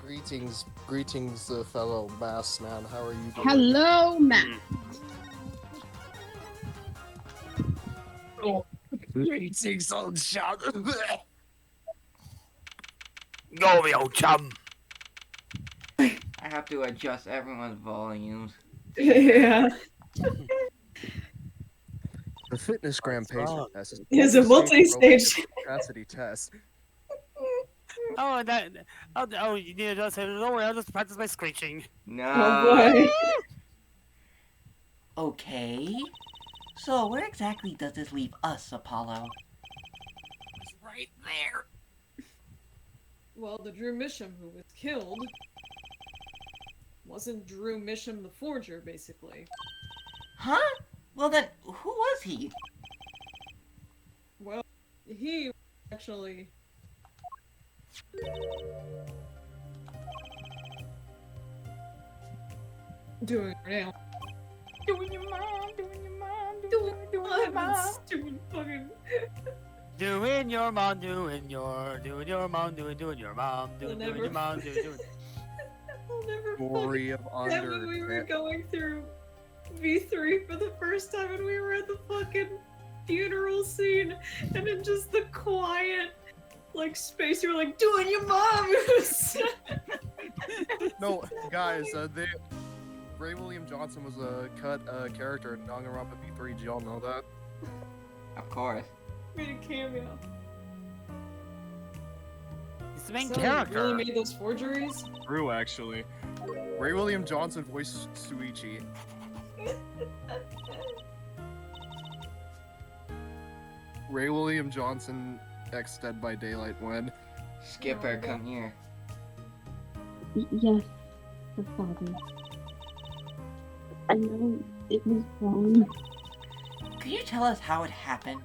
Greetings, fellow mass man. How are you doing? Hello, Matt. Oh, greetings, old chum. Go, me old chum. I have to adjust everyone's volumes. Yeah. The FitnessGram patient wrong? test is It's a multi-stage. capacity test. Oh, you need to just say, don't worry, I'll just practice my screeching. No. Oh boy. Okay. So where exactly does this leave us, Apollo? It's right there. Well, the Drew Misham who was killed wasn't Drew Misham the forger, basically. Huh? Well then, who was he? Well, he actually... doing it now. Doing your mom, doing your mom, Doing your mom. stupid fucking... Doing your mom, doing your mom, doing your mom, doing Whenever- your mom, doing. I'll never Glory of forget that when we were Under. going through V3 for the first time and we were at the fucking funeral scene and in just the quiet like space you were like doing your mom. No, guys, Ray William Johnson was a cut character in Danganronpa V3. Did y'all know that? Of course. Made a cameo. He's the main So, character. really made those forgeries? True, actually. Ray William Johnson voiced Suichi. Ray William Johnson, ex Dead by Daylight when. Skipper, come here. Yes, the father. I know it was wrong. Could you tell us how it happened?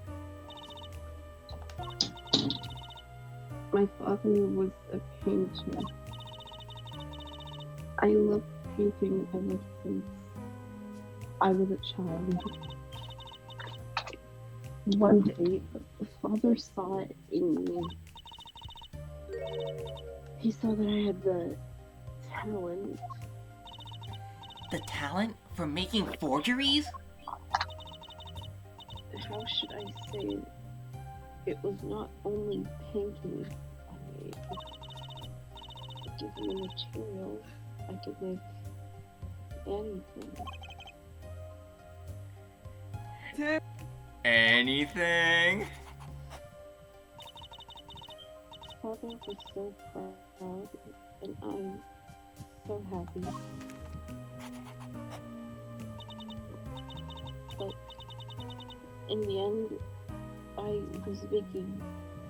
My father was a painter. I loved painting ever since I was a child. One day, the father saw it in me. He saw that I had the talent. The talent for making forgeries? How should I say it? It was not only painting I made. Given the material, I could make anything. Anything? Father was so proud, and I'm so happy. But in the end, I was making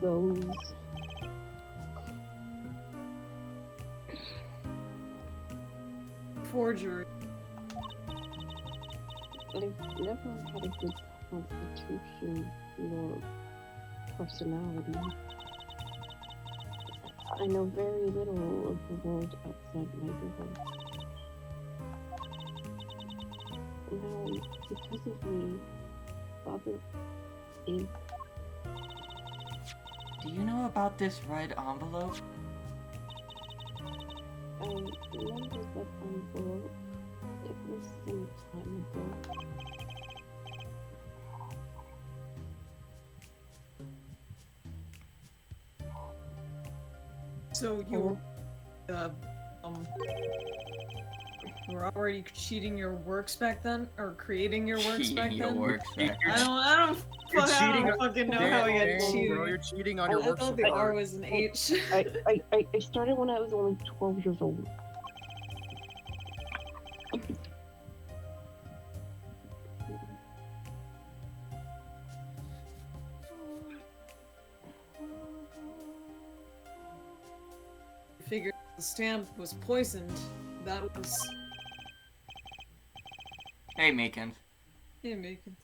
those. Forgery. I've never had a good constitution nor personality. I know very little of the world outside my door. Now, because of me, Father is... Do you know about this red envelope? I remember that envelope. It was some time ago. So you were already cheating your works back then? Or creating your works back Cheating your then? works back. I don't You're cheating fucking know how I got Dang, cheated. bro, you're cheating on I your works thought of the R art. was an H. I started when I was only 12 years old. Figured the stamp was poisoned. That was Hey, Macon. yeah, making.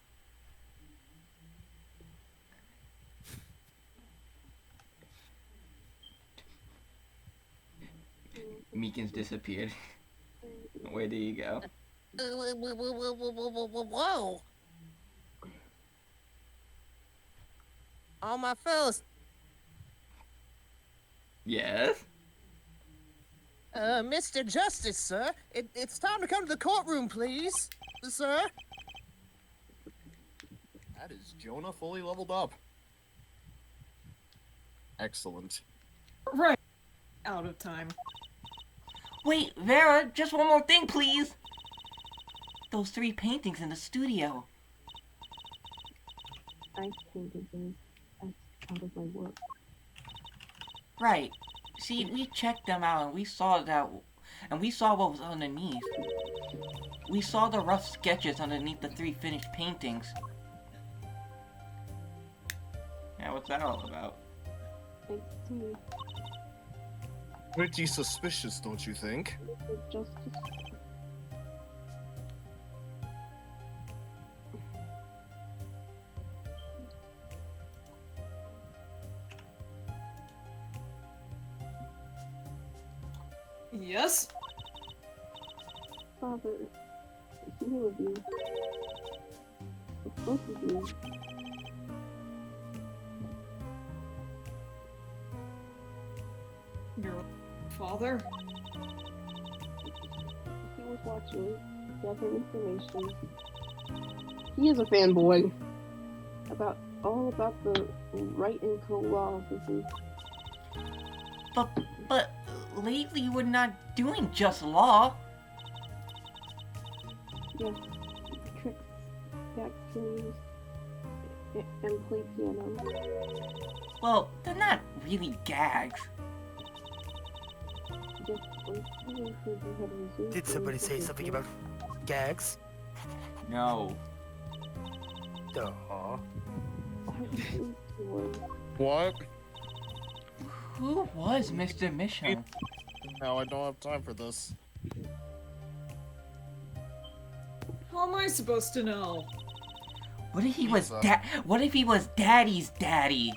Meekins disappeared. Where did he go? Whoa! All my fellas, Yes? Mr. Justice, sir, it's time to come to the courtroom, please, sir. That is Jonah fully leveled up. Excellent. Right. Out of time. Wait, Vera, just one more thing, please. Those 3 paintings in the studio. I painted them as out of my work. Right. See, we checked them out and we saw what was underneath. We saw the rough sketches underneath the 3 finished paintings. Yeah, what's that all about? I see. Pretty suspicious, don't you think? Mr. Justice. Yes? Father, who of you? Both of you. Your father? He was watching, gathering information. He is a fanboy. All about the right and co-law. But lately we're not doing just law. Yes, tricks, vaccines, and play piano. Well, they're not really gags. Yes, I'm sorry for you had resumed. Did somebody say something about gags? No. Duh. What? Who was Mr. Misham? No, I don't have time for this. How am I supposed to know? What if he was Pizza. What if he was Daddy's daddy?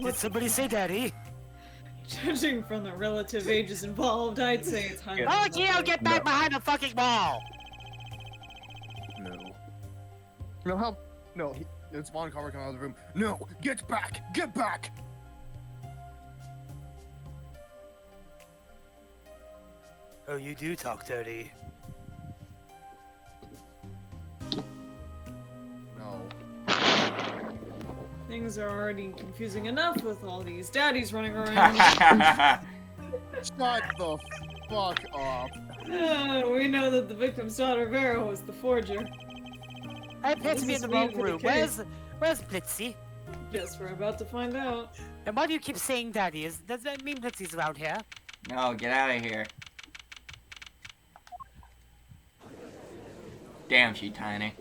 Did somebody say daddy? Judging from the relative ages involved, I'd say it's highly Yeah. Okay, I'll get back No. behind the fucking wall! No. No, help! No, it's Von Carver coming out of the room. No, get back! Get back! Oh, you do talk dirty. No. Things are already confusing enough with all these daddies running around. Shut the fuck up. We know that the victim's daughter Vera was the forger. I appear to be This in is the wrong weird for the room. case. Where's Blitzy? Guess we're about to find out. And why do you keep saying daddy? Does that mean Blitzy's around here? No, get out of here. Damn, she tiny.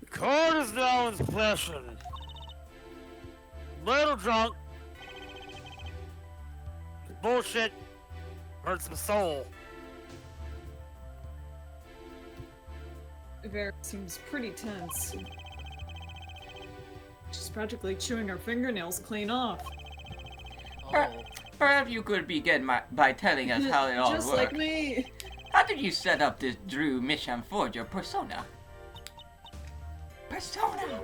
The court is now in session. Little drunk. Bullshit. Hurts my soul. Vera seems pretty tense. She's practically chewing her fingernails clean off. Oh. Perhaps you could begin by telling us how it all Just works. like me. How did you set up this Drew Misham Forger persona? Persona!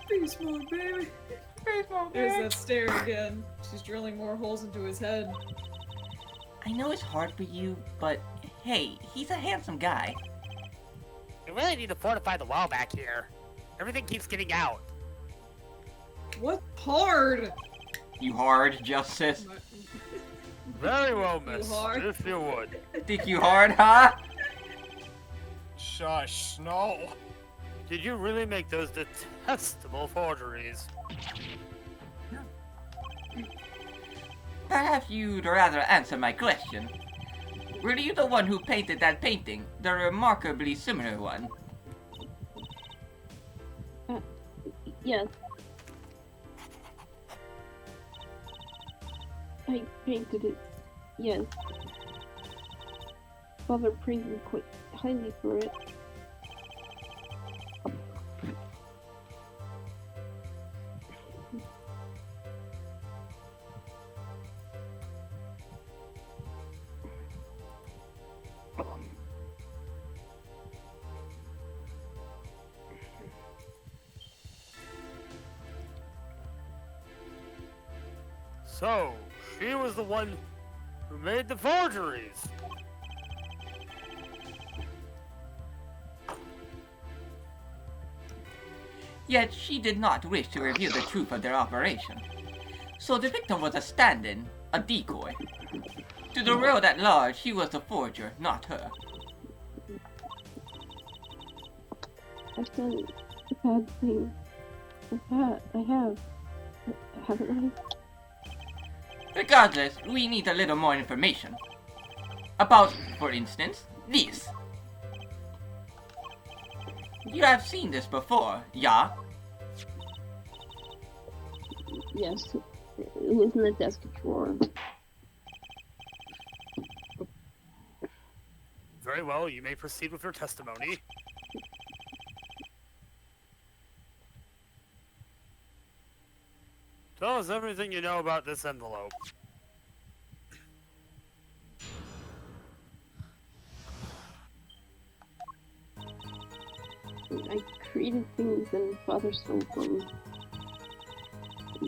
Be smart, baby. There's that stare again. She's drilling more holes into his head. I know it's hard for you, but hey, he's a handsome guy. We really need to fortify the wall back here. Everything keeps getting out. What hard? You hard, Justice? Very well, You miss. hard? If you would. Think you hard, huh? Shush, no. Did you really make those detestable forgeries? Perhaps you'd rather answer my question. Were you the one who painted that painting? The remarkably similar one? Yes. I painted it. Yes. Father praised me quite highly for it. So, she was the one who made the forgeries. Yet she did not wish to reveal the truth of their operation. So the victim was a stand-in, a decoy. To the world at large, she was the forger, not her. I've done bad things. I have. Haven't Regardless, we need a little more information. About, for instance, this. You have seen this before, yeah? Yes. It was in the desk drawer. Very well, you may proceed with your testimony. Tell us everything you know about this envelope. I created things and Father sold them.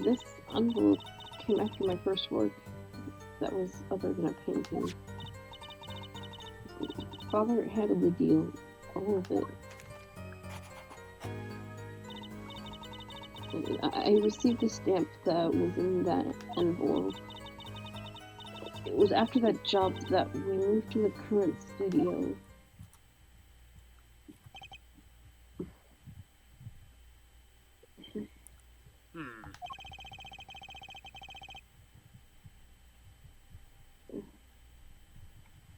This envelope came after my first work that was other than a painting. Father had a good deal, all of it. I received a stamp that was in that envelope. It was after that job that we moved to the current studio.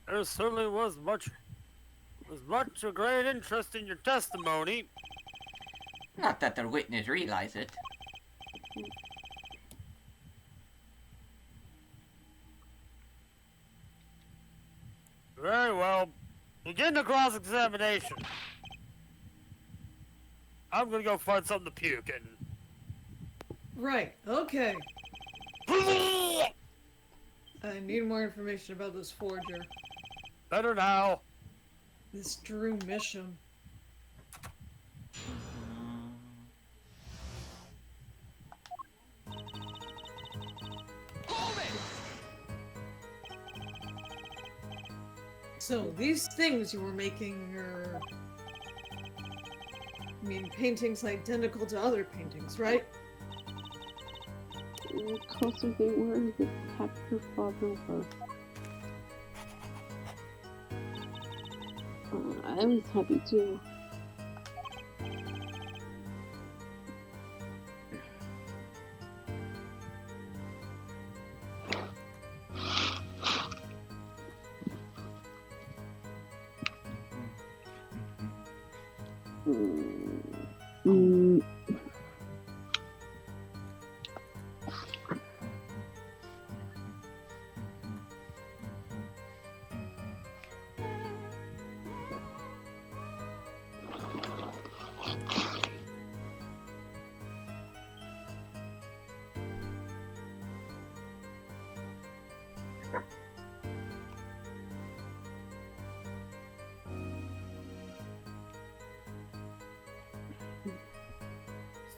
There certainly was much a great interest in your testimony. Not that the witness realize it. Very well. Begin the cross-examination. I'm gonna go find something to puke in. Right, okay. I need more information about this forger. Better now. This Drew Mission. So, these things you were making are... I mean, paintings identical to other paintings, right? The closer they were, the happier Father was. I was happy too. Mm.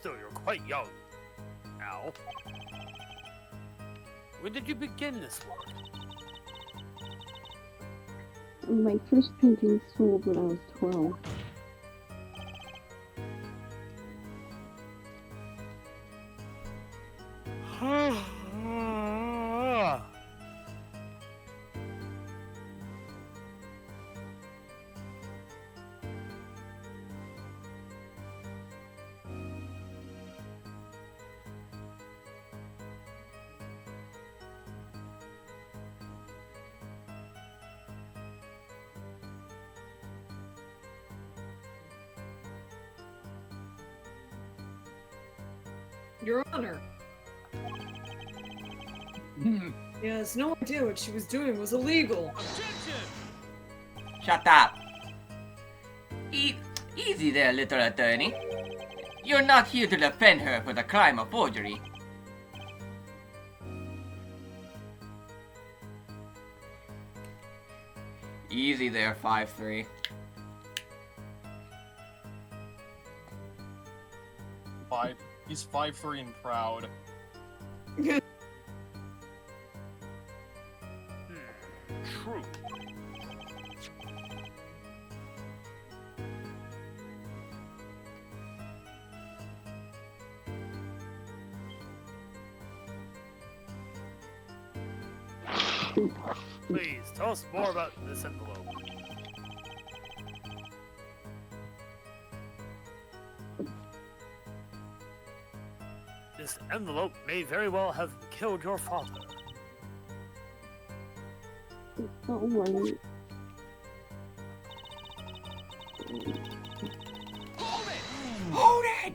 Still, you're quite young. Al. When did you begin this work? My first painting sold when I was 12. Your Honor. He has no idea what she was doing was illegal. Shut up. Easy there, little attorney. You're not here to defend her for the crime of forgery. Easy there, 5'3". He's 5'3" and proud. Please, tell us more about this envelope. This envelope may very well have killed your father. Don't worry. Hold it!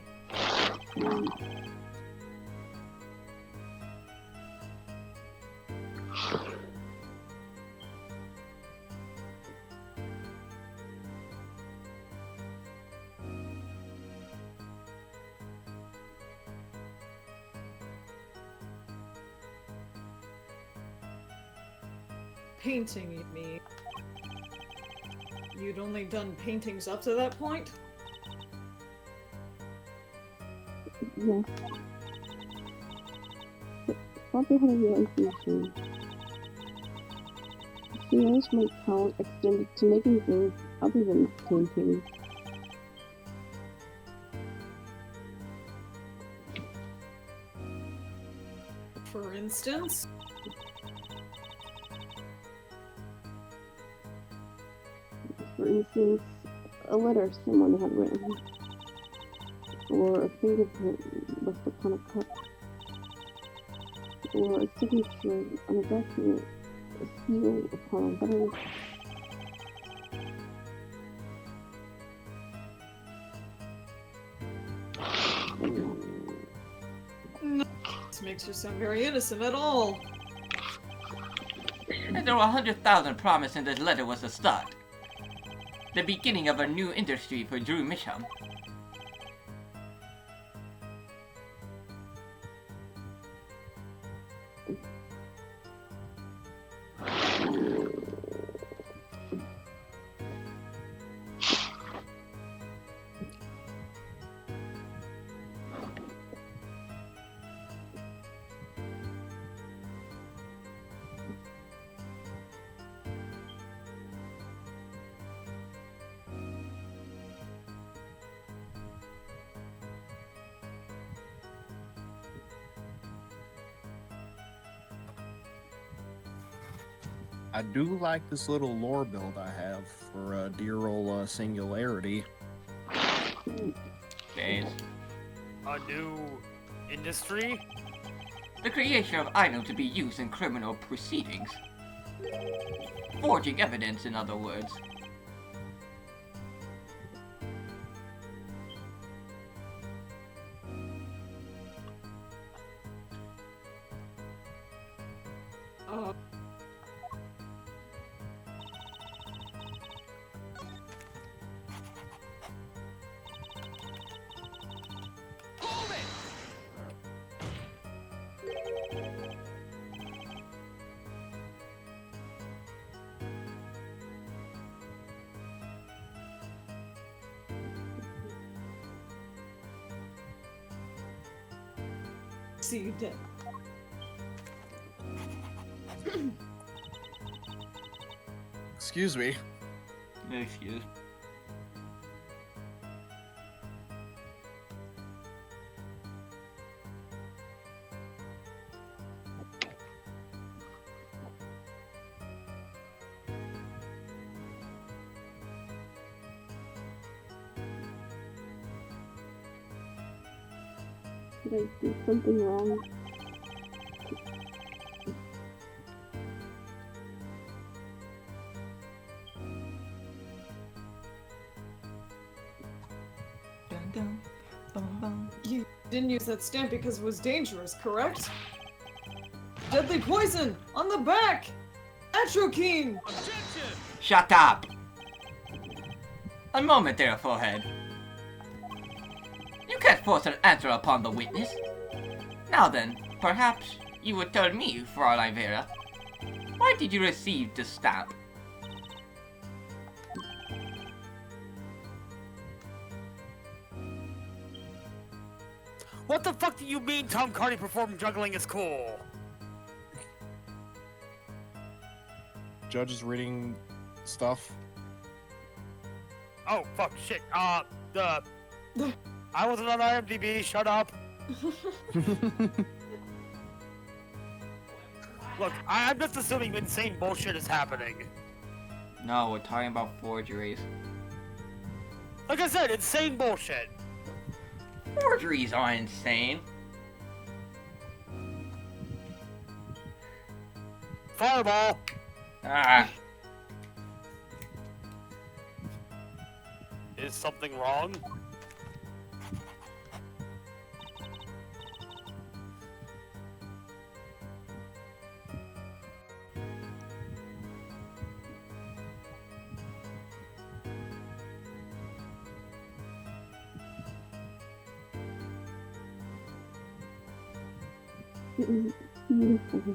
Painting, you mean? You'd only done paintings up to that point? Yes. Father had a realization. He knows my talent extended to making things other than painting. For instance? For instance, a letter someone had written, or a fingerprint left upon a cup, or a signature on a document, a seal upon a letter. No, this makes you sound very innocent at all. And there were 100,000 promised in this letter was a start. The beginning of a new industry for Drew Misham. I do like this little lore build I have for dear old Singularity. Days. A new industry? The creation of items to be used in criminal proceedings. Forging evidence, in other words. See you dead. Excuse me. Excuse. Did I do something wrong? Dun, dun, bum, bum. You didn't use that stamp because it was dangerous, correct? Deadly poison! On the back! Atropine! Shut up! A moment there, forehead. You can't force an answer upon the witness. Now then, perhaps you would tell me, Fraulein Vera. Why did you receive the stamp? What the fuck do you mean Tom Carney performing juggling is cool? Judge is reading stuff. Oh, fuck, shit, I wasn't on IMDb, shut up. Look, I'm just assuming insane bullshit is happening. No, we're talking about forgeries. Like I said, insane bullshit. Forgeries aren't insane. Fireball. Ah, Is something wrong? It was beautiful.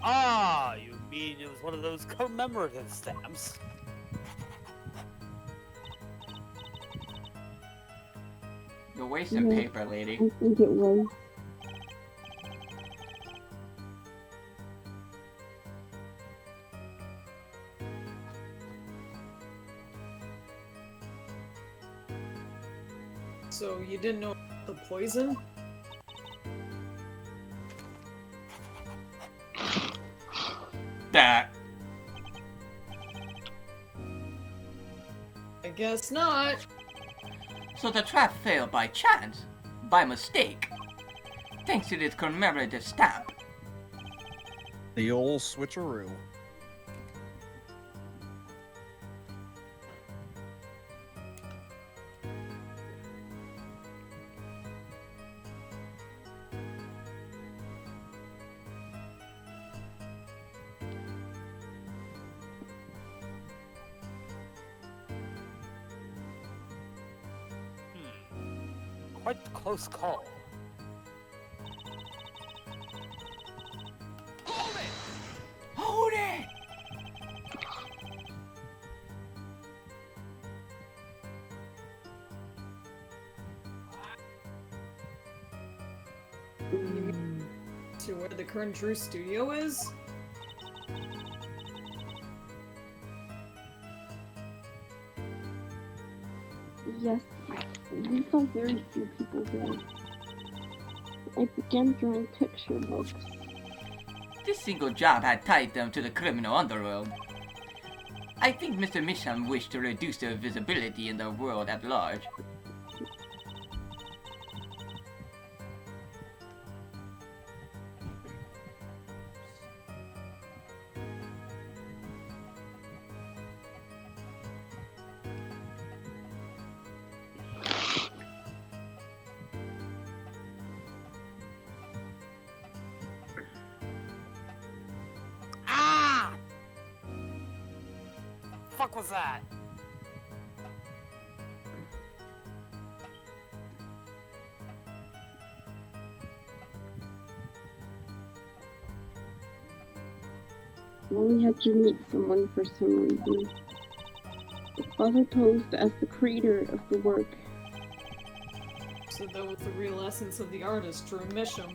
Ah, you mean it was one of those commemorative stamps? you're wasting Yeah. paper, lady. I think it was. So you didn't know the poison? That. I guess not. So the trap failed by chance, by mistake, thanks to this commemorative stamp. The old switcheroo. Quite the close call. Hold it! To where the current Drew studio is? Yes, we saw very few people there. I began drawing picture books. This single job had tied them to the criminal underworld. I think Mr. Misham wished to reduce their visibility in the world at large. Ah! Fuck was that? Molly had to meet someone for some reason. The father posed as the creator of the work. So that was the real essence of the artist, Drew Misham.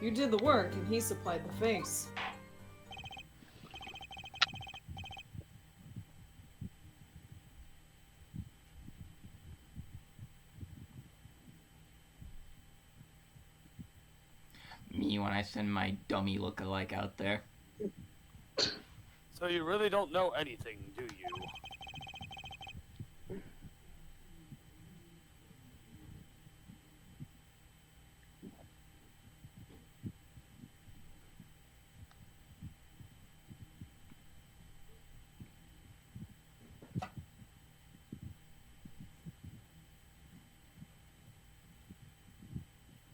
You did the work, and he supplied the face. Me when I send my dummy look-alike out there. So you really don't know anything, do you?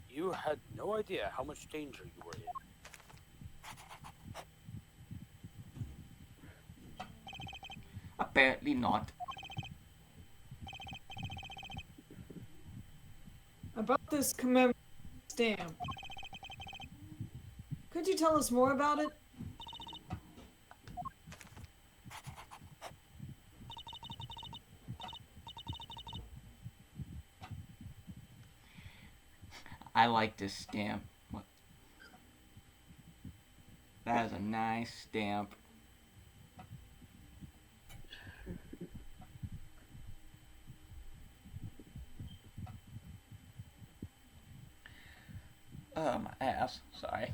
You had no idea how much danger you were in. Apparently not. About this commemorative stamp. Could you tell us more about it? I like this stamp. What? That is a nice stamp. my ass. Sorry.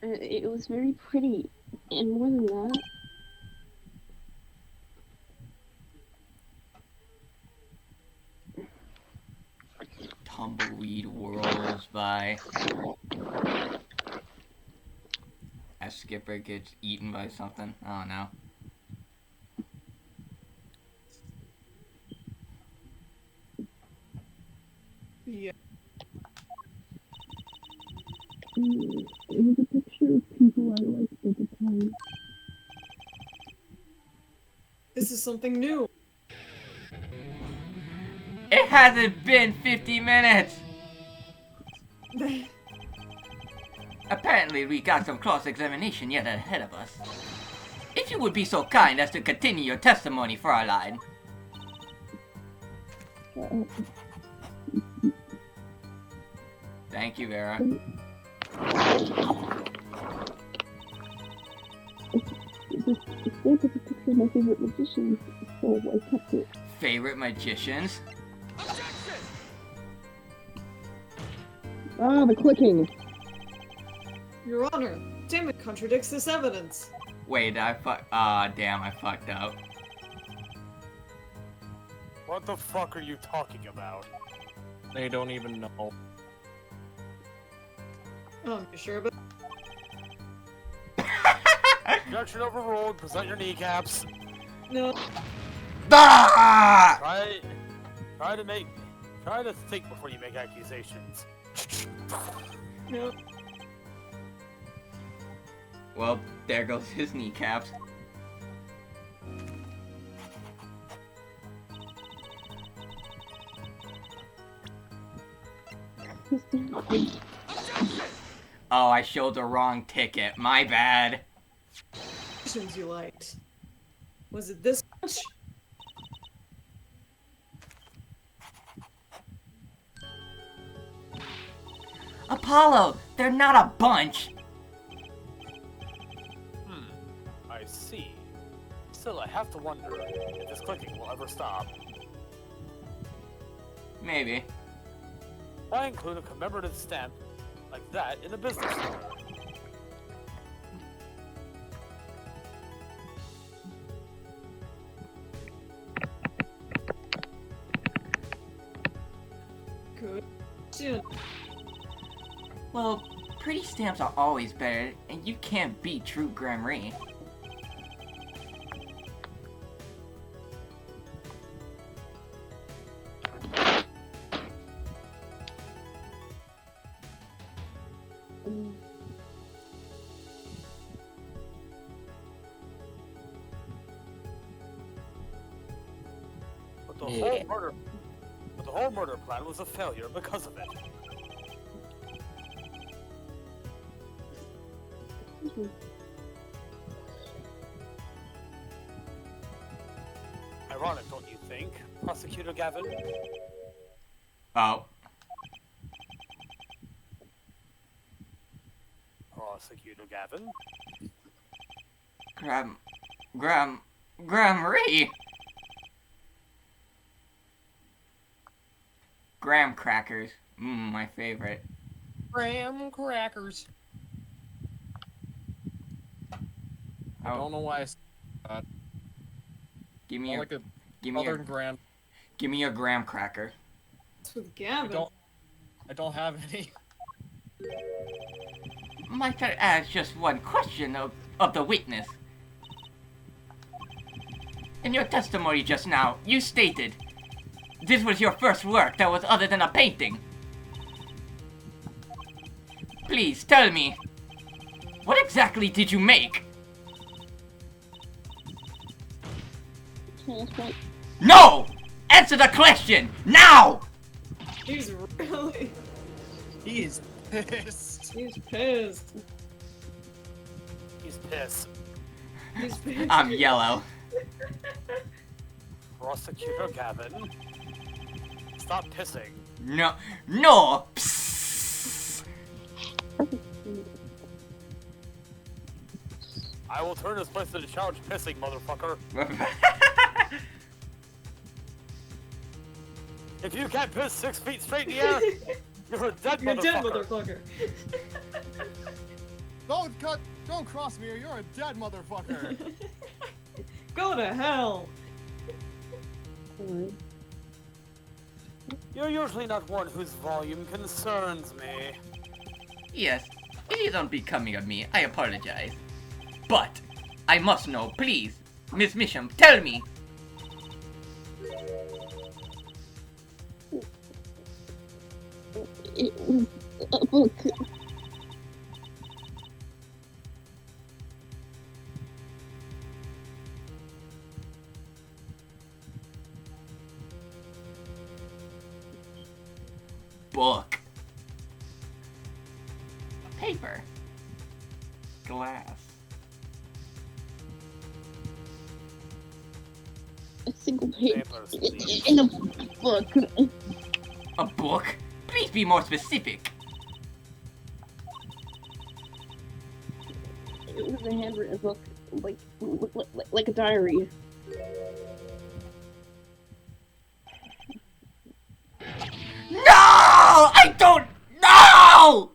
It was very pretty, and more than that, Tumbleweed whirls by. As Skipper gets eaten by something. I don't know. Yeah. it was a picture of people I liked at the time. This is something new. It hasn't been 50 minutes! Apparently, we got some cross-examination yet ahead of us. If you would be so kind as to continue your testimony, Fraulein. Thank you, Vera. It's like a picture of my favorite magicians, so I kept it. Favorite magicians? Ah, the clicking! Your Honor, Damon contradicts this evidence. Wait, damn, I fucked up. What the fuck are you talking about? They don't even know. You sure about Objection overruled. Present your kneecaps. No. Ah! Try to think before you make accusations. No. Well, there goes his kneecaps. Oh, I showed the wrong ticket. My bad. Magicians you liked. Was it this much? Apollo, they're not a bunch. I see. Still, I have to wonder if this clicking will ever stop. Maybe. Why include a commemorative stamp like that in a business order? Good. Soon. Well, pretty stamps are always better, and you can't beat true Gramarye. But the whole murder plan was a failure because of it. Ironic, don't you think, Prosecutor Gavin? Oh. Prosecutor Gavin? Gramarye! Graham crackers. My favorite. Graham crackers. I don't know why I said Give me I a like a give me Southern a Grand. give me a graham cracker. It's with I Gavin. don't have any. Might I ask just one question of the witness? In your testimony just now, you stated this was your first work that was other than a painting. Please tell me, what exactly did you make? No! Answer the question, now! He's really... He is pissed. He's pissed. He's pissed. He's pissed. I'm yellow. Prosecutor Gavin? Stop pissing. No, no! Psst. I will turn this place into challenge pissing, motherfucker. If you can't piss 6 feet straight in the air, you're a dead You're motherfucker. dead, motherfucker. Don't cross me or you're a dead motherfucker. Go to hell. Alright. You're usually not one whose volume concerns me. Yes, it is unbecoming of me. I apologize. But I must know, please. Miss Misham, tell me. It was a book. Book. Paper. Glass. A single page Papers, please. in a book. A book? Please be more specific. It was a handwritten book, like a diary. No! I don't know!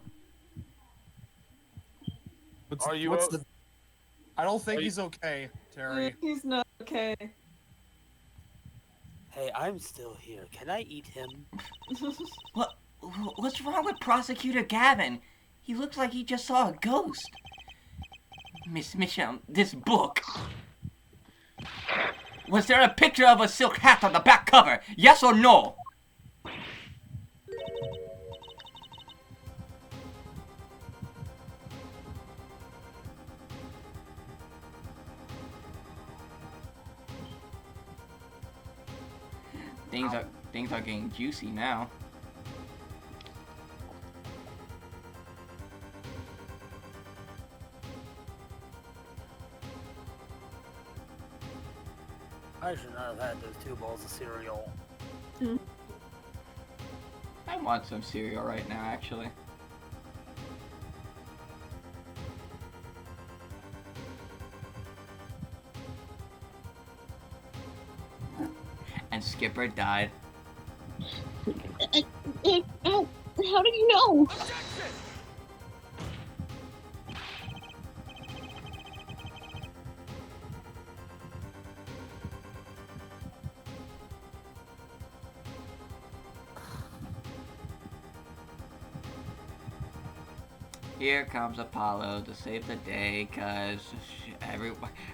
Are you what's o- the? I don't think Are you- he's okay, Terry. He's not okay. Hey, I'm still here. Can I eat him? What's wrong with Prosecutor Gavin? He looks like he just saw a ghost. Miss Misham, this book. Was there a picture of a silk hat on the back cover? Yes or no? Things are getting juicy now. I should not have had those 2 bowls of cereal. I want some cereal right now, actually. And Skipper died. Ow! How do you know? Here comes Apollo to save the day, cause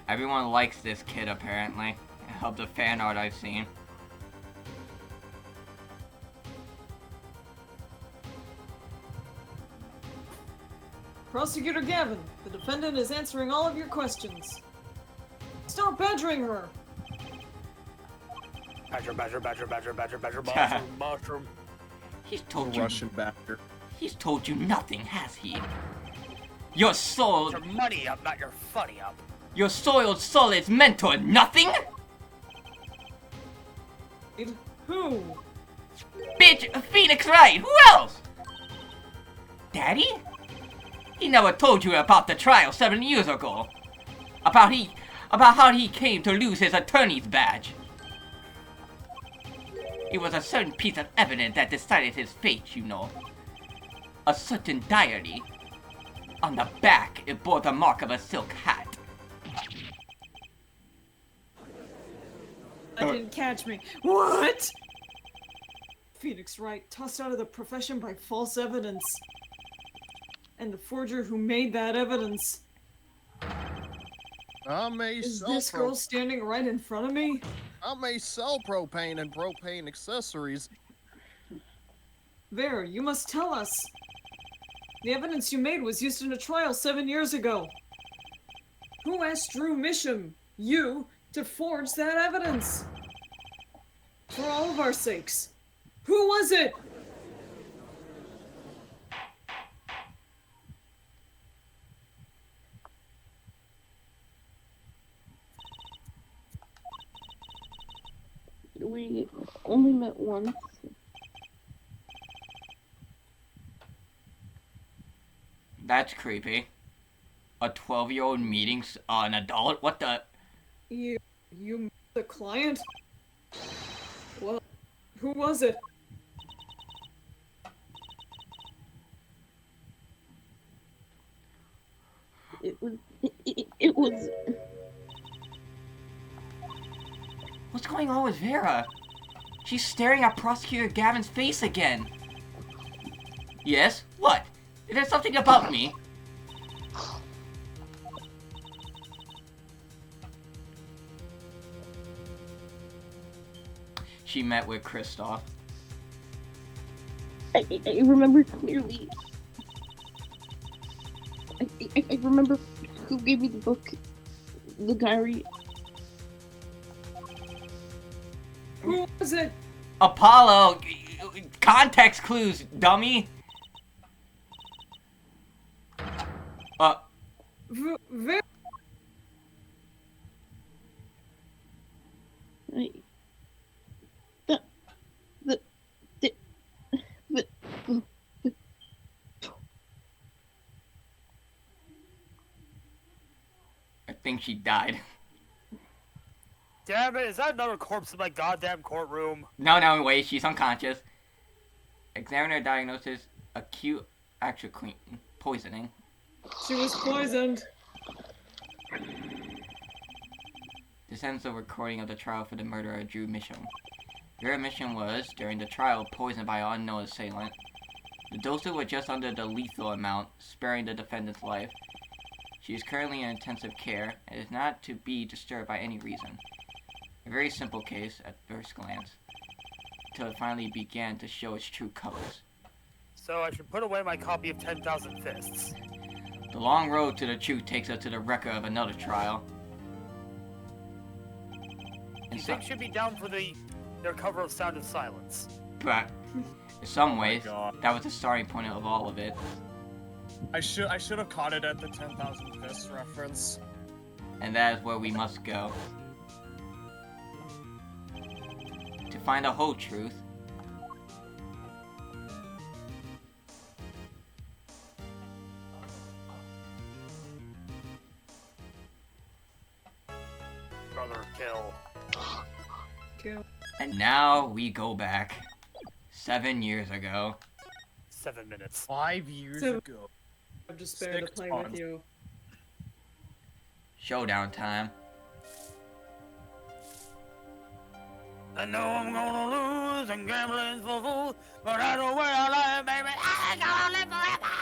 everyone likes this kid apparently. Of the fan art I've seen. Prosecutor Gavin, the defendant is answering all of your questions. Stop badgering her! Badger, mushroom, mushroom. He's told you. Russian bastard. He's told you nothing, has he? Your soul, Your money up, not your funny up. your soiled soul is mentor, nothing? Who? Bitch, Phoenix Wright, who else? Daddy? He never told you about the trial 7 years ago. About how he came to lose his attorney's badge. It was a certain piece of evidence that decided his fate, you know. A certain diary. On the back, it bore the mark of a silk hat. That didn't catch me. What? Phoenix Wright, tossed out of the profession by false evidence. And the forger who made that evidence. I may Is sell this girl standing right in front of me? I may sell propane and propane accessories. There, you must tell us. The evidence you made was used in a trial 7 years ago. Who asked Drew Misham, you, to forge that evidence? For all of our sakes. Who was it? We only met once. That's creepy. A 12-year-old meeting an adult? What the? You, the client? Well, who was it? It was. What's going on with Vera? She's staring at Prosecutor Gavin's face again. Yes? What? Is there something about me? She met with Kristoff. I remember clearly. I remember who gave me the book, the diary. Who was it? Apollo! Context clues, dummy! Vera. I think she died. Damn it, is that another corpse in my goddamn courtroom? No, wait, she's unconscious. Examiner diagnoses acute actual poisoning. She was poisoned. This ends the recording of the trial for the murder of Drew Misham. Vera Misham was, during the trial, poisoned by an unknown assailant. The doses were just under the lethal amount, sparing the defendant's life. She is currently in intensive care and is not to be disturbed by any reason. A very simple case at first glance, until it finally began to show its true colors. So I should put away my copy of 10,000 Fists. The long road to the truth takes us to the record of another trial. You think should be down for their cover of Sound of Silence. But in some ways, God. that was the starting point of all of it. I should have caught it at the 10,000 Fists reference. And that is where we must go. To find the whole truth. Brother, kill. Kill. And now we go back 7 years ago. 7 minutes. 5 years So- ago. I've despair to 6 play months. with you. Showdown time. I know I'm gonna lose and gambling's for fools, but I know where I live, baby. I ain't gonna live forever.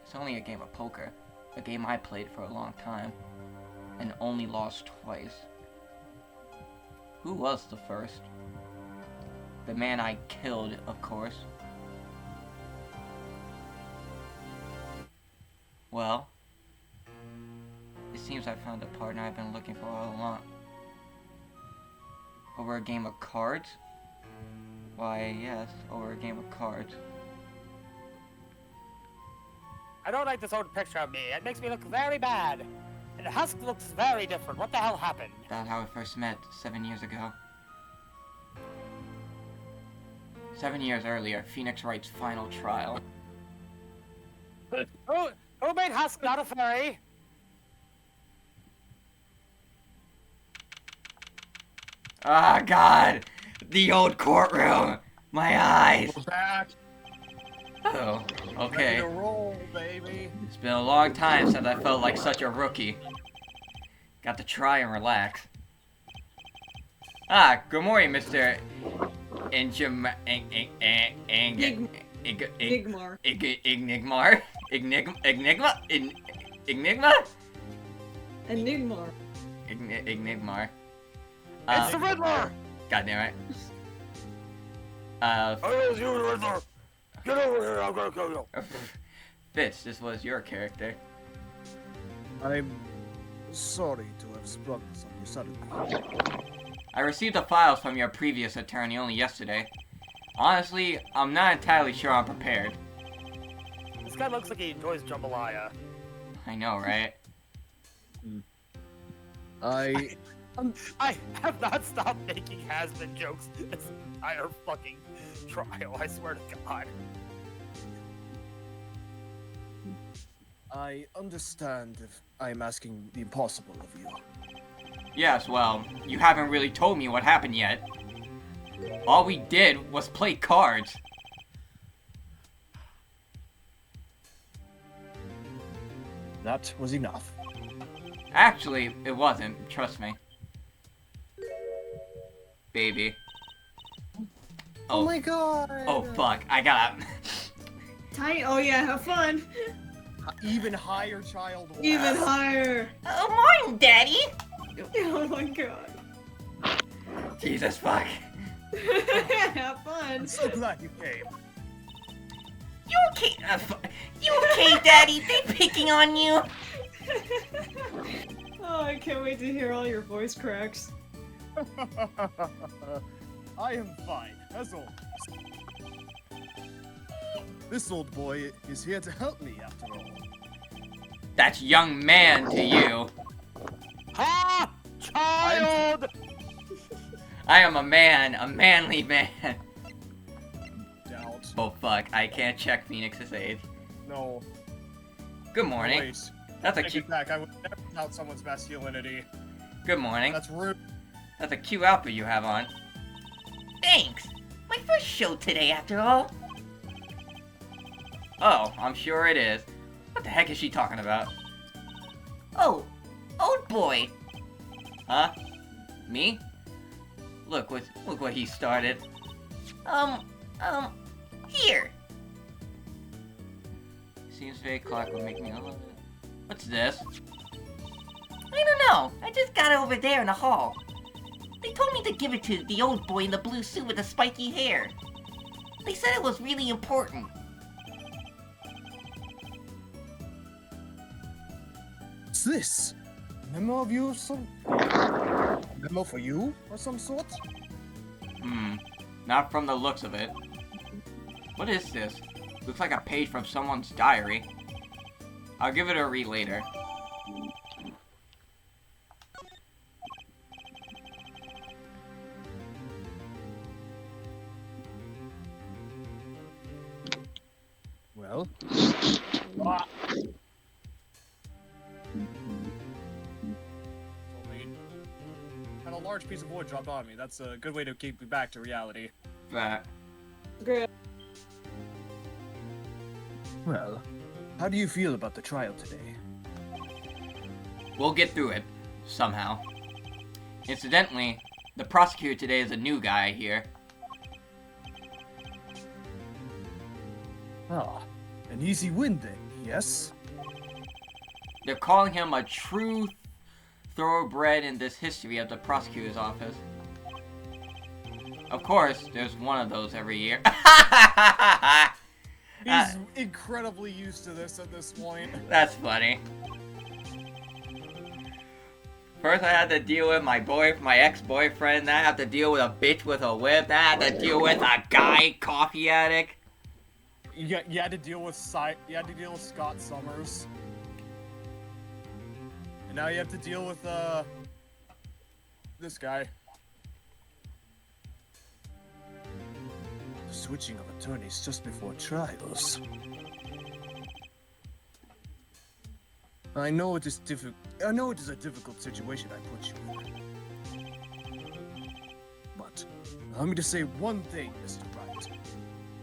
It's only a game of poker. A game I played for a long time. And only lost twice. Who was the first? The man I killed, of course. Well, it seems I found the partner I've been looking for all along. Over a game of cards? Why, yes, over a game of cards. I don't like this old picture of me. It makes me look very bad. And Husk looks very different. What the hell happened? That's how we first met 7 years ago. 7 years earlier, Phoenix Wright's final trial. Who made Husk not a fairy? Ah, God! The old courtroom! My eyes! We're back. Oh, Ready okay. to roll, baby. It's been a long time since I felt like such a rookie. Got to try and relax. Ah, good morning, Mr. Enigmar. Igmar. Enigmar? Enigma? Enigmar. Enigmar. It's the Riddler! God damn it. Oh, it's you, the Riddler! Get over here, I'm gonna kill you! Fitz, this was your character. I'm sorry to have sprung this on you suddenly. I received the files from your previous attorney only yesterday. Honestly, I'm not entirely sure I'm prepared. This guy looks like he enjoys jambalaya. I know, right? I I have not stopped making has-been jokes this entire fucking trial, I swear to God. understand if I'm asking the impossible of you. Yes, well, you haven't really told me what happened yet. All we did was play cards. That was enough. Actually, it wasn't. Trust me. Baby. Oh my god! Oh fuck! I got. Tight. Oh yeah, have fun. Even higher child. Even higher. Oh, morning, Daddy. Oh my god. Jesus fuck. Have fun. I'm so glad you came. You okay? You okay, Daddy? They picking on you? Oh, I can't wait to hear all your voice cracks. I am fine, as always. This old boy is here to help me, after all. That's young man to you. Ha! Child! I am a man, a manly man. Doubt. Oh fuck! I can't check Phoenix's age. No. Good morning. Wait. That's a Take cute. it back. I would never doubt someone's masculinity. Good morning. That's rude. That's a cute outfit you have on. Thanks. My first show today, after all. Oh, I'm sure it is. What the heck is she talking about? Oh, old boy. Huh? Me? Look what he started. Here. Seems very Clark would make me a little bit. What's this? I don't know. I just got it over there in the hall. They told me to give it to the old boy in the blue suit with the spiky hair. They said it was really important. What's this? Memo of you some... Memo for you? Or some sort? Not from the looks of it. What is this? Looks like a page from someone's diary. I'll give it a read later. Well... Had a large piece of wood dropped on me. That's a good way to keep me back to reality. But Great. Well, how do you feel about the trial today? we'll get through it. Somehow. Incidentally, the prosecutor today is a new guy here. Ah, an easy win then, yes? They're calling him a true thoroughbred in this history of the prosecutor's office. Of course, there's one of those every year. He's incredibly used to this at this point. That's funny. First I had to deal with my ex-boyfriend, then I have to deal with a bitch with a whip, then I had to deal with a guy coffee addict. You had to deal with Scott Summers. And now you have to deal with this guy. The switching of attorneys just before trials. I know it is a difficult situation I put you in. But allow me to say one thing, Mr. Wright.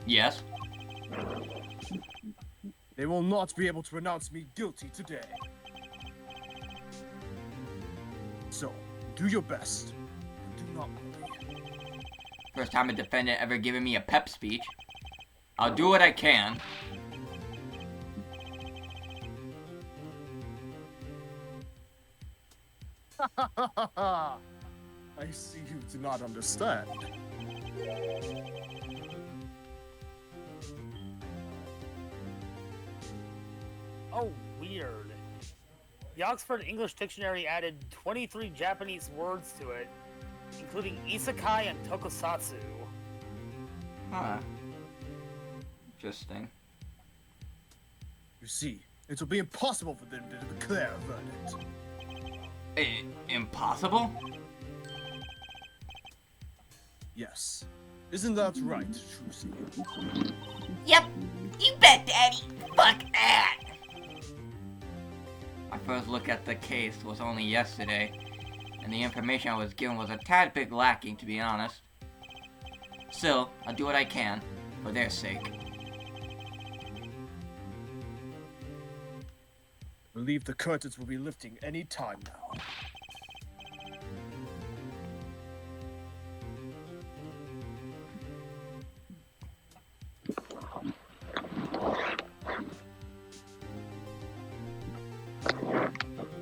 Yes. They will not be able to pronounce me guilty today. So, do your best. And do not worry. First time a defendant ever given me a pep speech. I'll do what I can. I see you do not understand. Oh, weird. The Oxford English Dictionary added 23 Japanese words to it, including isekai and tokusatsu. Huh. Interesting. You see, it will be impossible for them to declare a verdict. Impossible? Yes. Isn't that right, Trucy? Yep. You bet, Daddy. Fuck that. My first look at the case was only yesterday, and the information I was given was a tad bit lacking, to be honest. Still, I'll do what I can, for their sake. At believe the curtains will be lifting any time now.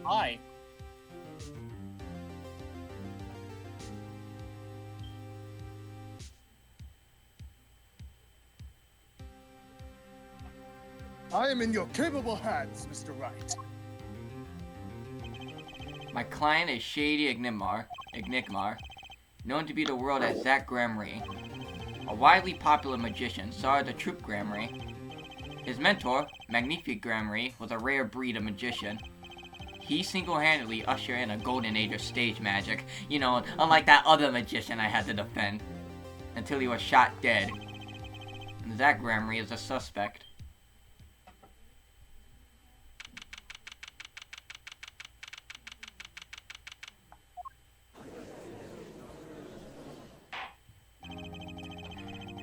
Hi. I am in your capable hands, Mr. Wright. My client is Shady Enigmar, known to be the world as Zach Gramarye, a widely popular magician, star of the troupe Gramarye. His mentor, Magnifique Gramarye, was a rare breed of magician. He single-handedly ushered in a golden age of stage magic, you know, unlike that other magician I had to defend, until he was shot dead. And Zach Gramarye is a suspect.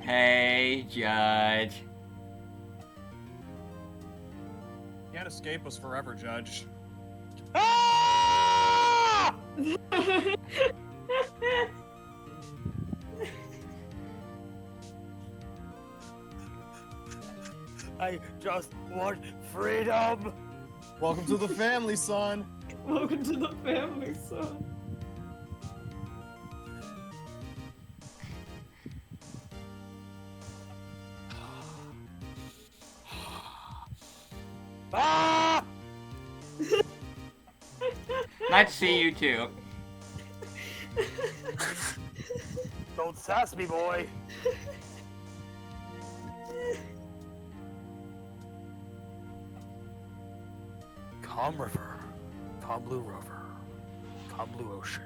Hey, Judge. Can't escape us forever, Judge. Ah! I just want freedom. Welcome to the family, son. Welcome to the family, son. Ah! Nice to see you too. Don't sass me, boy. Calm river, calm blue rover, calm blue ocean.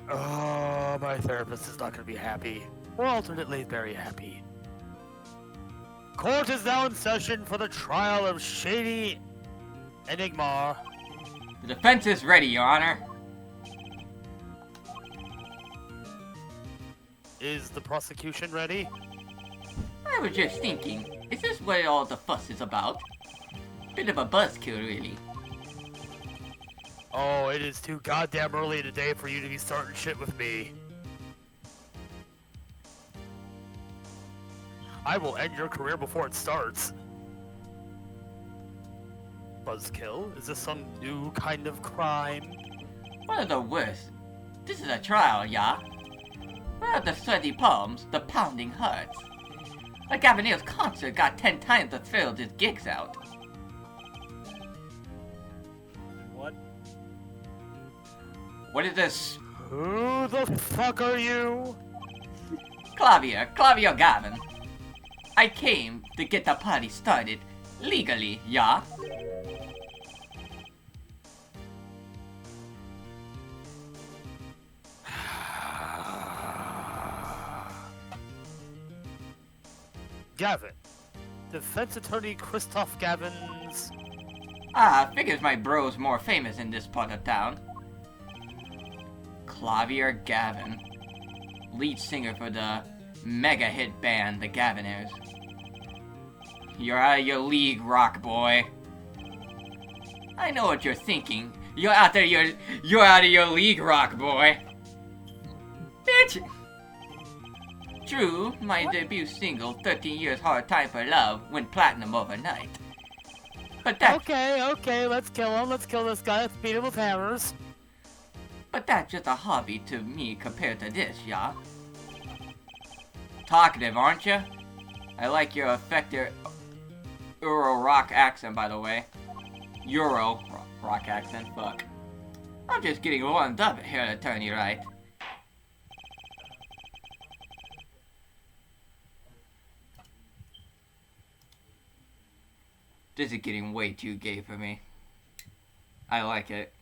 Oh, my therapist is not going to be happy, or alternately very happy. Court is now in session for the trial of Shady Enigmar. The defense is ready, Your Honor. Is the prosecution ready? I was just thinking, is this what all the fuss is about? Bit of a buzzkill, really. Oh, it is too goddamn early today for you to be starting shit with me. I will end your career before it starts. Buzzkill? Is this some new kind of crime? One of the worst. This is a trial, yeah? Where are the sweaty palms, the pounding hearts? Like Gavineo's concert got 10 times the thrill of his gigs out. What? What is this? Who the fuck are you? Clavia Gavin. I came to get the party started legally, yeah? Gavin. Defense attorney Christoph Gavin's... Figures my bro's more famous in this part of town. Clavier Gavin. Lead singer for the mega hit band, the Gaviners. You're out of your league, rock boy. I know what you're thinking. You're out of your league, rock boy. Bitch! True, my debut single, 13 Years Hard Time for Love, went platinum overnight. But that Okay, let's kill him. Let's kill this guy. Let's beat him with hammers. But that's just a hobby to me compared to this, yeah? Talkative, aren't you? I like your effective Euro rock accent, by the way. Euro rock accent, fuck. I'm just getting warmed up here, Attorney Wright. This is getting way too gay for me. I like it.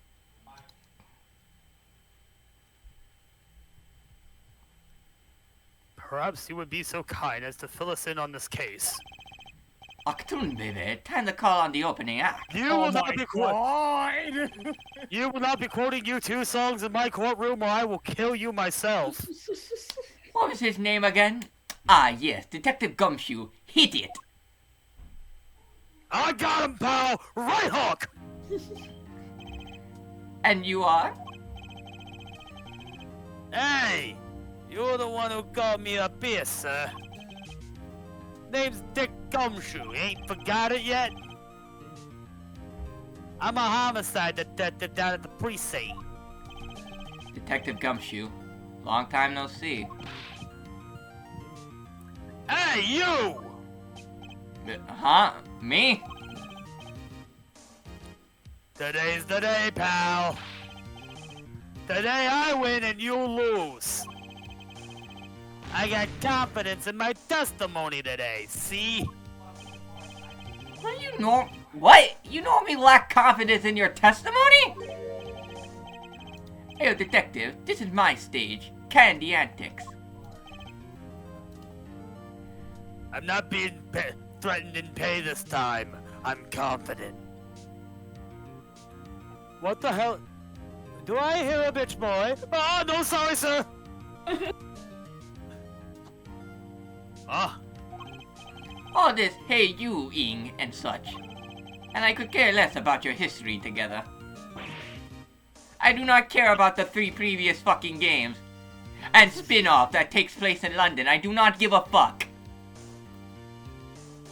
Perhaps you would be so kind as to fill us in on this case. Octoon, baby, time to call on the opening act. You Oh will not my be God! You will not be quoting U2 songs in my courtroom, or I will kill you myself. What was his name again? Ah, yes, Detective Gumshoe. Hit it. I got him, pal! Right hook! And you are? Hey! You're the one who called me a beer, sir. Name's Dick Gumshoe. Ain't forgot it yet? I'm a homicide detective down at the precinct. Detective Gumshoe. Long time no see. Hey, you! Huh? Me? Today's the day, pal. Today I win and you lose. I got confidence in my testimony today, see? Well, you know what? You normally lack confidence in your testimony? Hey, detective, this is my stage. Candy Antics. I'm not being threatened in pay this time. I'm confident. What the hell? Do I hear a bitch boy? Oh, no, sorry, sir. Ah, All this hey you ing and such. And I could care less about your history together. I do not care about the 3 previous fucking games. And spin-off that takes place in London. I do not give a fuck.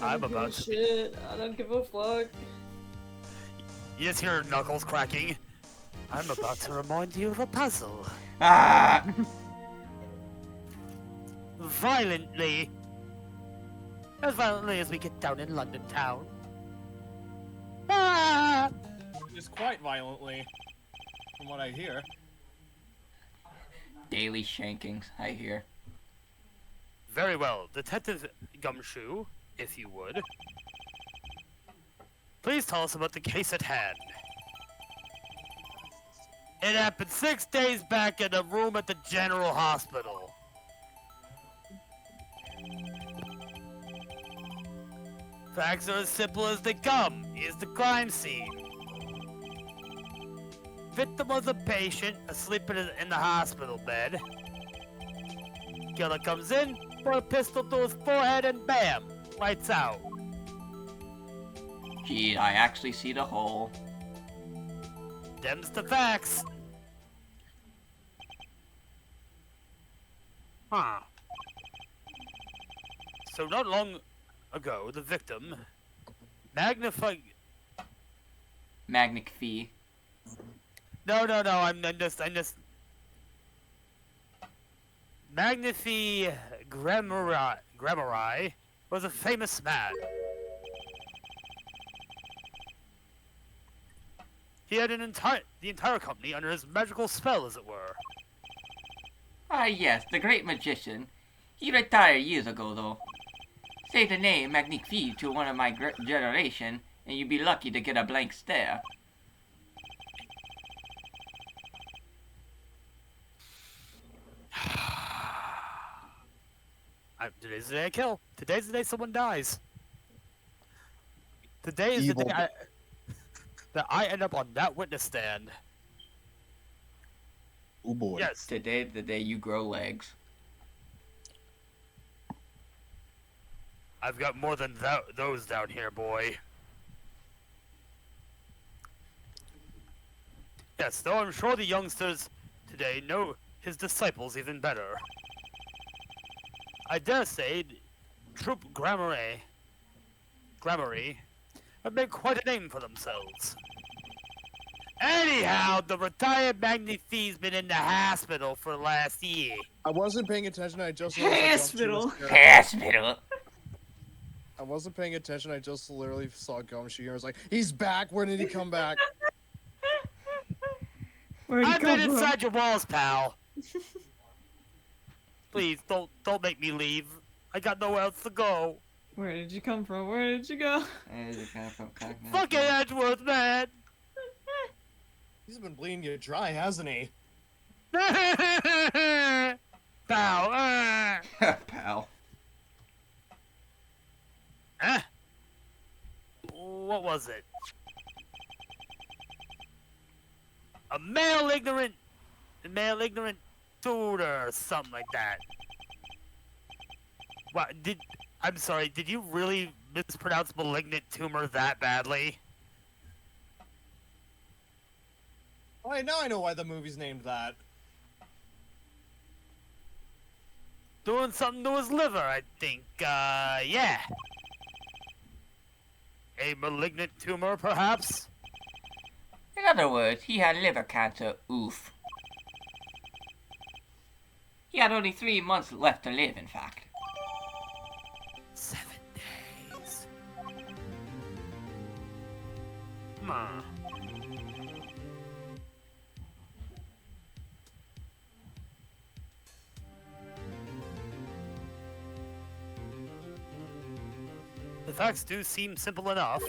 I I'm don't give about a to- shit. I don't give a fuck. you just hear knuckles cracking. I'm about to remind you of a puzzle. Ah! Violently. As violently as we get down in London town. Ah! Just quite violently, from what I hear. Daily shankings, I hear. Very well, Detective Gumshoe, if you would. Please tell us about the case at hand. It happened 6 days back in a room at the General Hospital. Facts are as simple as they come. Here's the crime scene. Victim was a patient asleep in the hospital bed. Killer comes in, put a pistol to his forehead, and bam! Lights out. Gee, I actually see the hole. Them's the facts. Huh. So not long ago, the victim magnified. Magnic Fee. No, I'm just. Magnifi Grammari was a famous man. He had the entire company under his magical spell, as it were. Ah yes, the great magician. He retired years ago though. Say the name Magnic Fee to one of my generation, and you'd be lucky to get a blank stare. Today's the day I kill. Today's the day someone dies. Today is Evil the day that I end up on that witness stand. Oh boy. Yes. Today, the day you grow legs. I've got more than those down here, boy. Yes, though I'm sure the youngsters today know his disciples even better. I dare say, Troop Grammary have made quite a name for themselves. Anyhow, the retired Magnifi's been in the hospital for last year. I wasn't paying attention. I just Hospital. Hospital. I wasn't paying attention. I just literally saw Gumshoe here. I was like, "He's back. Where did he come back?" Where'd he I've come been from? inside your walls, pal. Please don't make me leave. I got nowhere else to go. Where did you come from? Where did you go? Fucking Edgeworth, man. He's been bleeding you dry, hasn't he? Pal. Pal. Huh? What was it? A male ignorant tutor or something like that. What I'm sorry, did you really mispronounce malignant tumor that badly? Alright, now I know why the movie's named that. Doing something to his liver, I think. Yeah. A malignant tumor, perhaps? In other words, he had liver cancer. Oof. He had only 3 months left to live, in fact. 7 days. Hmm. The facts do seem simple enough.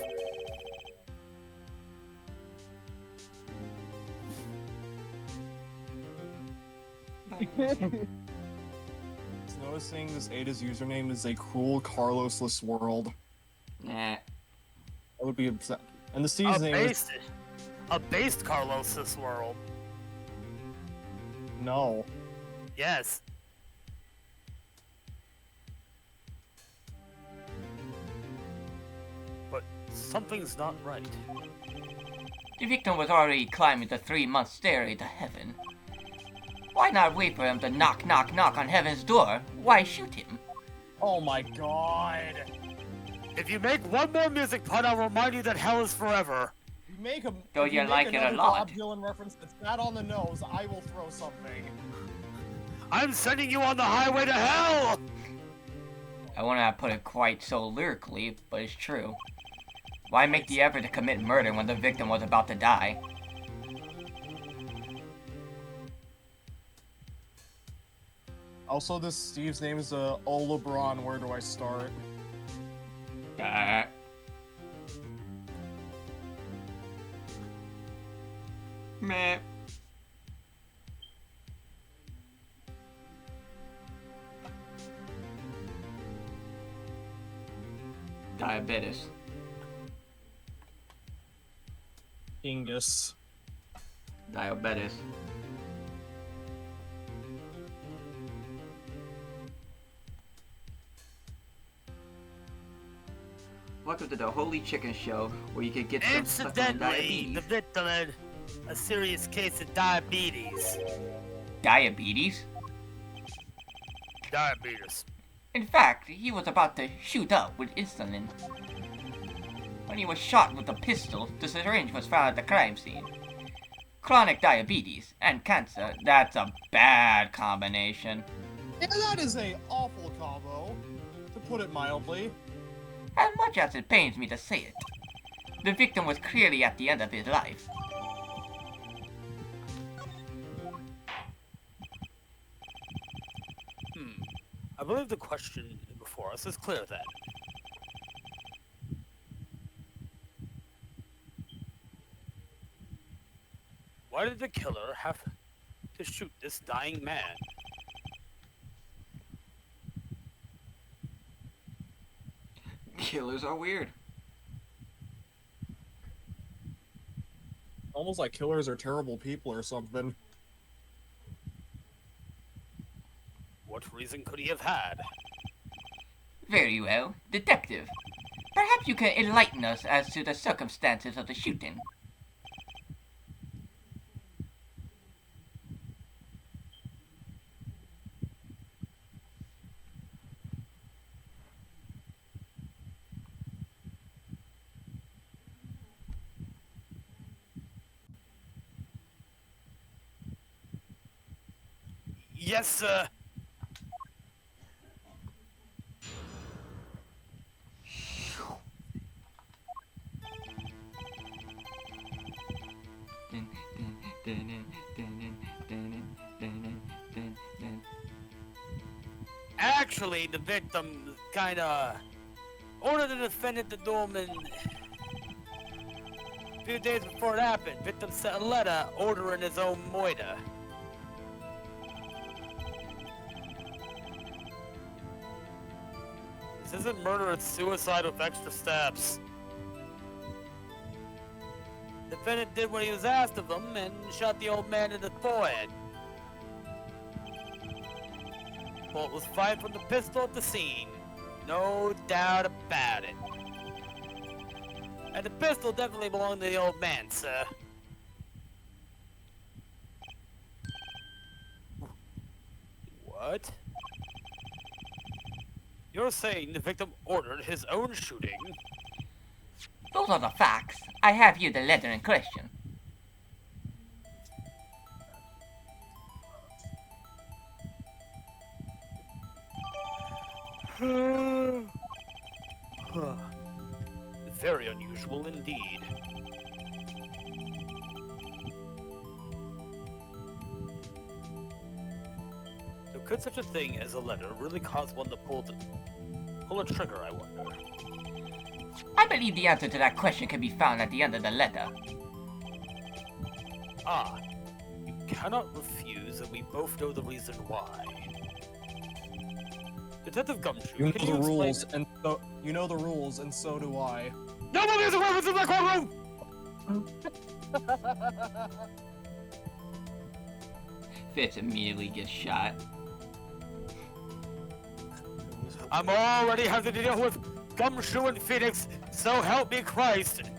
Just noticing this Ada's username is a cruel Carlosless world. Nah. That would be upset. And the Steve's name is... A based Carlos' world. No. Yes. But something's not right. The victim was already climbing the 3-month stairway to heaven. Why not wait for him to knock, knock, knock on heaven's door? Why shoot him? Oh my god. If you make one more music pun, I'll remind you that hell is forever. You make a... Don't if you make like it a another lot? Bob Dylan reference that's bad on the nose, I will throw something. I'm sending you on the highway to hell! I wouldn't have put it quite so lyrically, but it's true. Why make the effort to commit murder when the victim was about to die? Also, this Steve's name is Oh LeBron. Where do I start? Meh. Diabetes. Dingus. Diabetes. Welcome to the Holy Chicken Show, where you can get some stuff on Incidentally, diabetes. the victim had a serious case of diabetes. Diabetes? Diabetes. In fact, he was about to shoot up with insulin. When he was shot with a pistol, the syringe was found at the crime scene. Chronic diabetes and cancer, that's a bad combination. Yeah, that is a awful combo, to put it mildly. As much as it pains me to say it, the victim was clearly at the end of his life. I believe the question before us is clear then. Why did the killer have to shoot this dying man? Killers are weird. Almost like killers are terrible people or something. What reason could he have had? Very well, detective. Perhaps you can enlighten us as to the circumstances of the shooting. Yes, sir. Actually, the victim kinda ordered the defendant to do him, and a few days before it happened, victim sent a letter ordering his own moida. This isn't murder, it's suicide with extra steps. Defendant did what he was asked of him and shot the old man in the forehead. Bullet was fired from the pistol at the scene. No doubt about it. And the pistol definitely belonged to the old man, sir. What? You're saying the victim ordered his own shooting? Those are the facts. I have here the letter in question. Very unusual indeed. So could such a thing as a letter really cause one to pull a trigger, I wonder? I believe the answer to that question can be found at the end of the letter. Ah, you cannot refuse, and we both know the reason why. Detective Gumshoe, You know can the you explain- rules, and so you know the rules, and so do I. No one has a weapons in the courtroom! Fitz immediately gets shot. I'm already having to deal with Gumshoe and Phoenix, so help me Christ!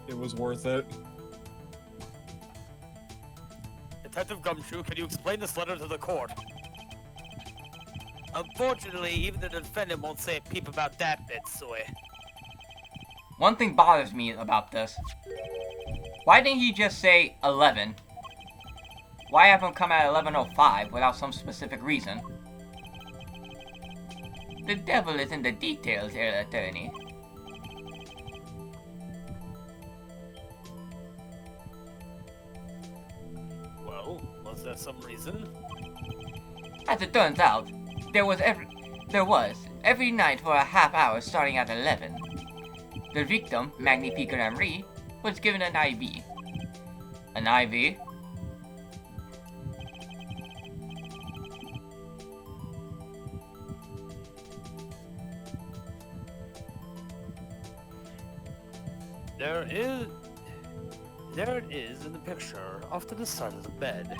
It was worth it. Detective Gumshoe, can you explain this letter to the court? Unfortunately, even the defendant won't say a peep about that bit, Soy. One thing bothers me about this. Why didn't he just say 11? Why have him come at 11:05 without some specific reason? The devil is in the details here, attorney. Well, was there some reason? As it turns out, there was every night for a half hour starting at 11. The victim, Magnifique Henri, was given an IV. An IV? There it is in the picture, off to the side of the bed.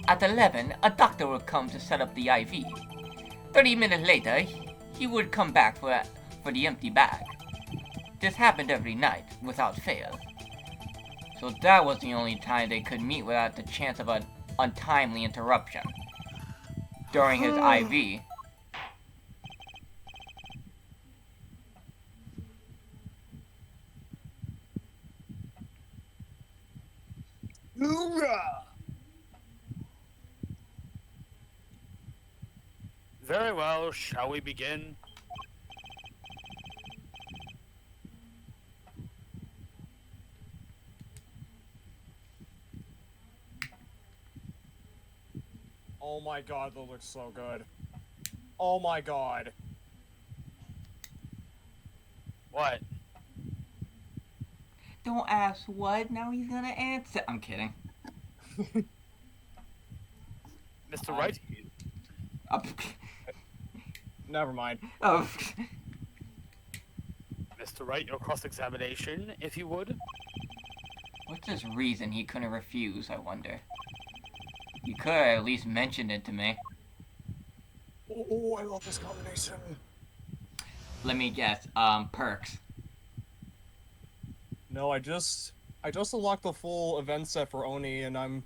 At 11, a doctor would come to set up the IV. 30 minutes later, he would come back for the empty bag. This happened every night, without fail. So that was the only time they could meet without the chance of an untimely interruption. During his IV, Hoorah! Very well, shall we begin? Oh my god, that looks so good. Oh my god. What? don't ask what, now he's gonna answer. I'm kidding. Mr. Wright? Uh, Never mind. oh, Mr. Wright, your cross-examination, if you would. what's his reason he couldn't refuse, I wonder? You could have at least mentioned it to me. Oh, I love this combination. Let me guess, perks. No, I just unlocked the full event set for Oni, and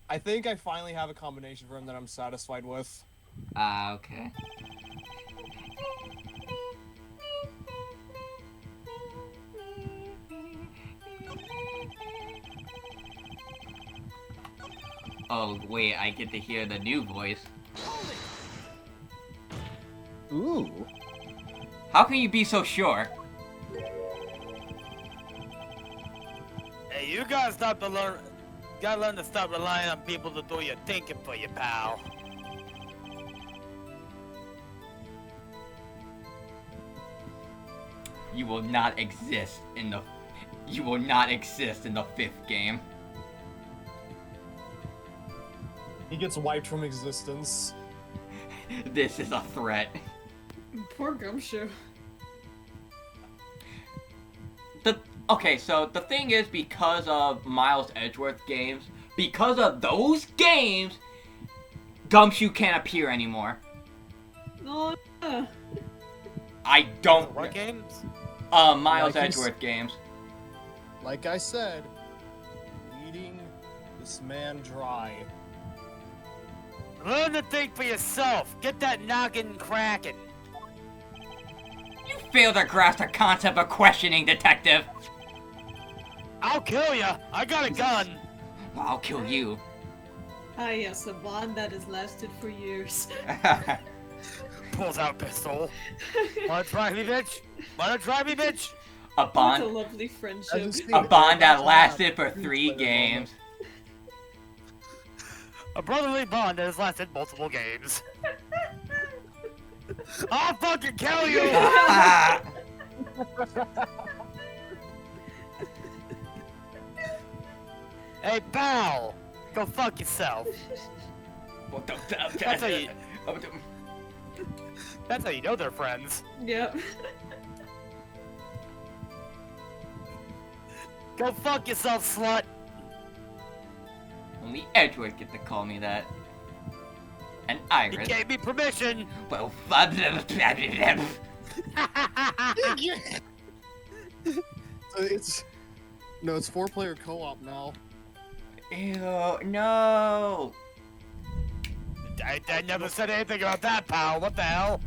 I think I finally have a combination for him that I'm satisfied with. Ah, okay. Oh, wait, I get to hear the new voice. Ooh. How can you be so sure? Hey, you gotta learn to stop relying on people to do your thinking for you, pal. You will not exist in the fifth game. He gets wiped from existence. This is a threat. Poor Gumshoe. Okay, so the thing is, because of Miles Edgeworth games, because of those games, Gumshoe can't appear anymore. No. I don't. What games? Miles Like he's- Edgeworth games. Like I said, bleeding this man dry. Learn to think for yourself. Get that noggin cracking. You fail to grasp the concept of questioning, detective. I'll kill ya. I got a gun. Well, I'll kill you. Ah, yes, a bond that has lasted for years. Pulls out pistol. Wanna try me, bitch? Wanna try me, bitch? A What a bond. lovely I friendship. just A think bond that that's lasted for a 3 games. A brotherly bond that has lasted multiple games. I'll fucking kill you! Ah! Hey, pal! Go fuck yourself. What the? That's how you, that's how you know they're friends. Yep. Go fuck yourself, slut! Only Edgeworth get to call me that. And You Iris. gave me permission! Well, it's no, it's 4-player co-op now. ew, no. I never said anything about that, pal. What the hell?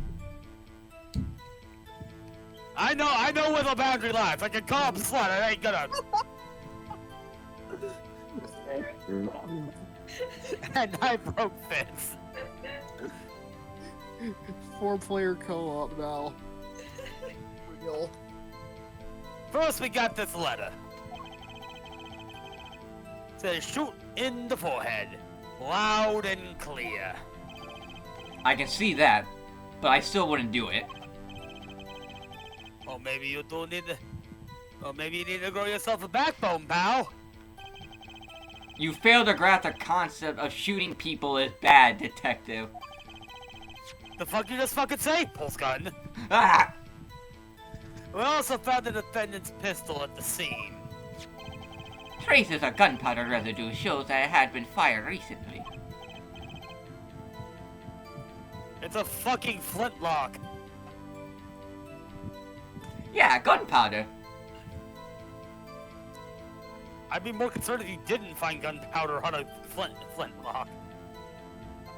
I know where the boundary lies. I can call him slut. I ain't gonna. And I broke Vince. 4-player co-op now. Real. First, we got this letter. Says shoot in the forehead, loud and clear. I can see that, but I still wouldn't do it. Or maybe you do need to. Or maybe you need to grow yourself a backbone, pal. You fail to grasp the concept of shooting people is bad, detective. The fuck you just fucking say? Pulse gun. Ah! We also found the defendant's pistol at the scene. Traces of gunpowder residue shows that it had been fired recently. It's a fucking flintlock. Yeah, gunpowder. I'd be more concerned if you didn't find gunpowder on a flintlock.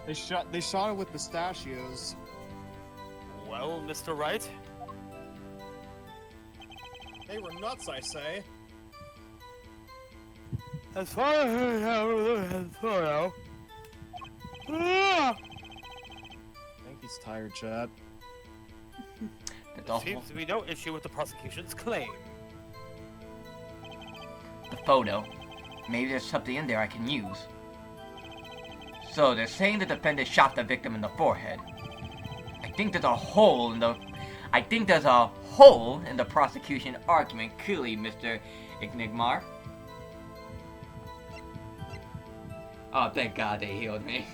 They shot it with pistachios. Well, Mr. Wright, They were nuts, I say. as far as I I think he's tired, Chad. That's there all. seems to be no issue with the prosecution's claim. The photo. Maybe there's something in there I can use. So they're saying the defendant shot the victim in the forehead. I think there's a hole in the prosecution argument, clearly, Mr. Enigmar. Oh, thank God they healed me.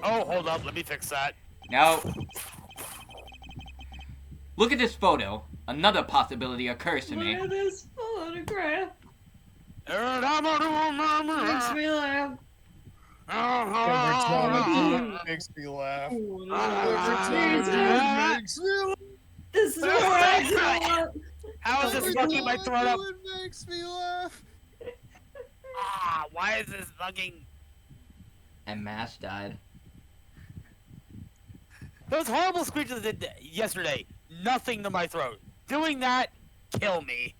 Oh, hold up, let me fix that. Now, look at this photo. Another possibility occurs to Look me. at this photograph. And I'm a Makes me laugh. Makes me laugh. Jesus. Makes me laugh. This is what I want. How is this fucking my throat up? It makes me laugh. Ah, why is this fucking... And Mash died. Those horrible screeches I did yesterday, nothing to my throat. Doing that, kill me.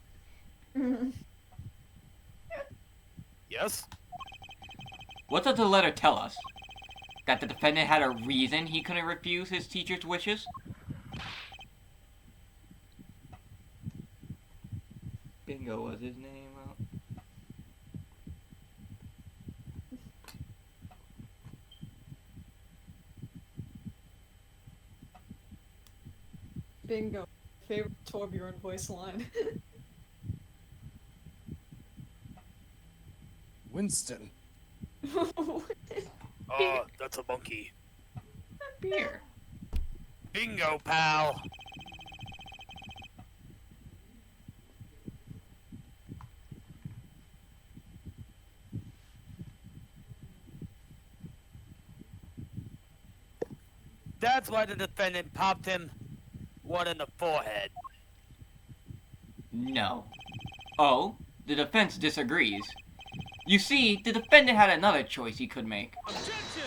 Yes? What does the letter tell us? That the defendant had a reason he couldn't refuse his teacher's wishes? Bingo was his name. Bingo. Favorite Torbjorn voice line. Winston. Oh, that's a monkey. Beer. Bingo, pal. That's why the defendant popped him one in the forehead. No. Oh, the defense disagrees. You see, the defendant had another choice he could make. Objection!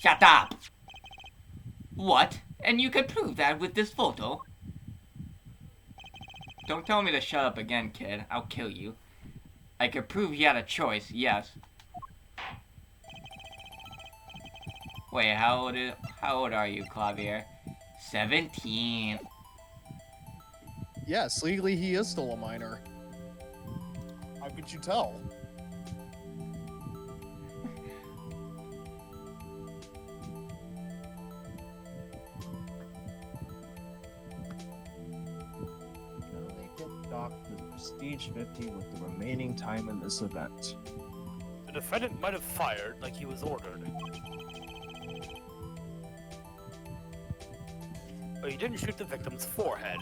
Shut up! What? And you could prove that with this photo? Don't tell me to shut up again, kid. I'll kill you. I could prove he had a choice, yes. Wait, how old are you, Clavier? 17. Yes, legally he is still a minor. How could you tell? Only get docked the Prestige 50 with the remaining time in this event. The defendant might have fired like he was ordered. But he didn't shoot the victim's forehead.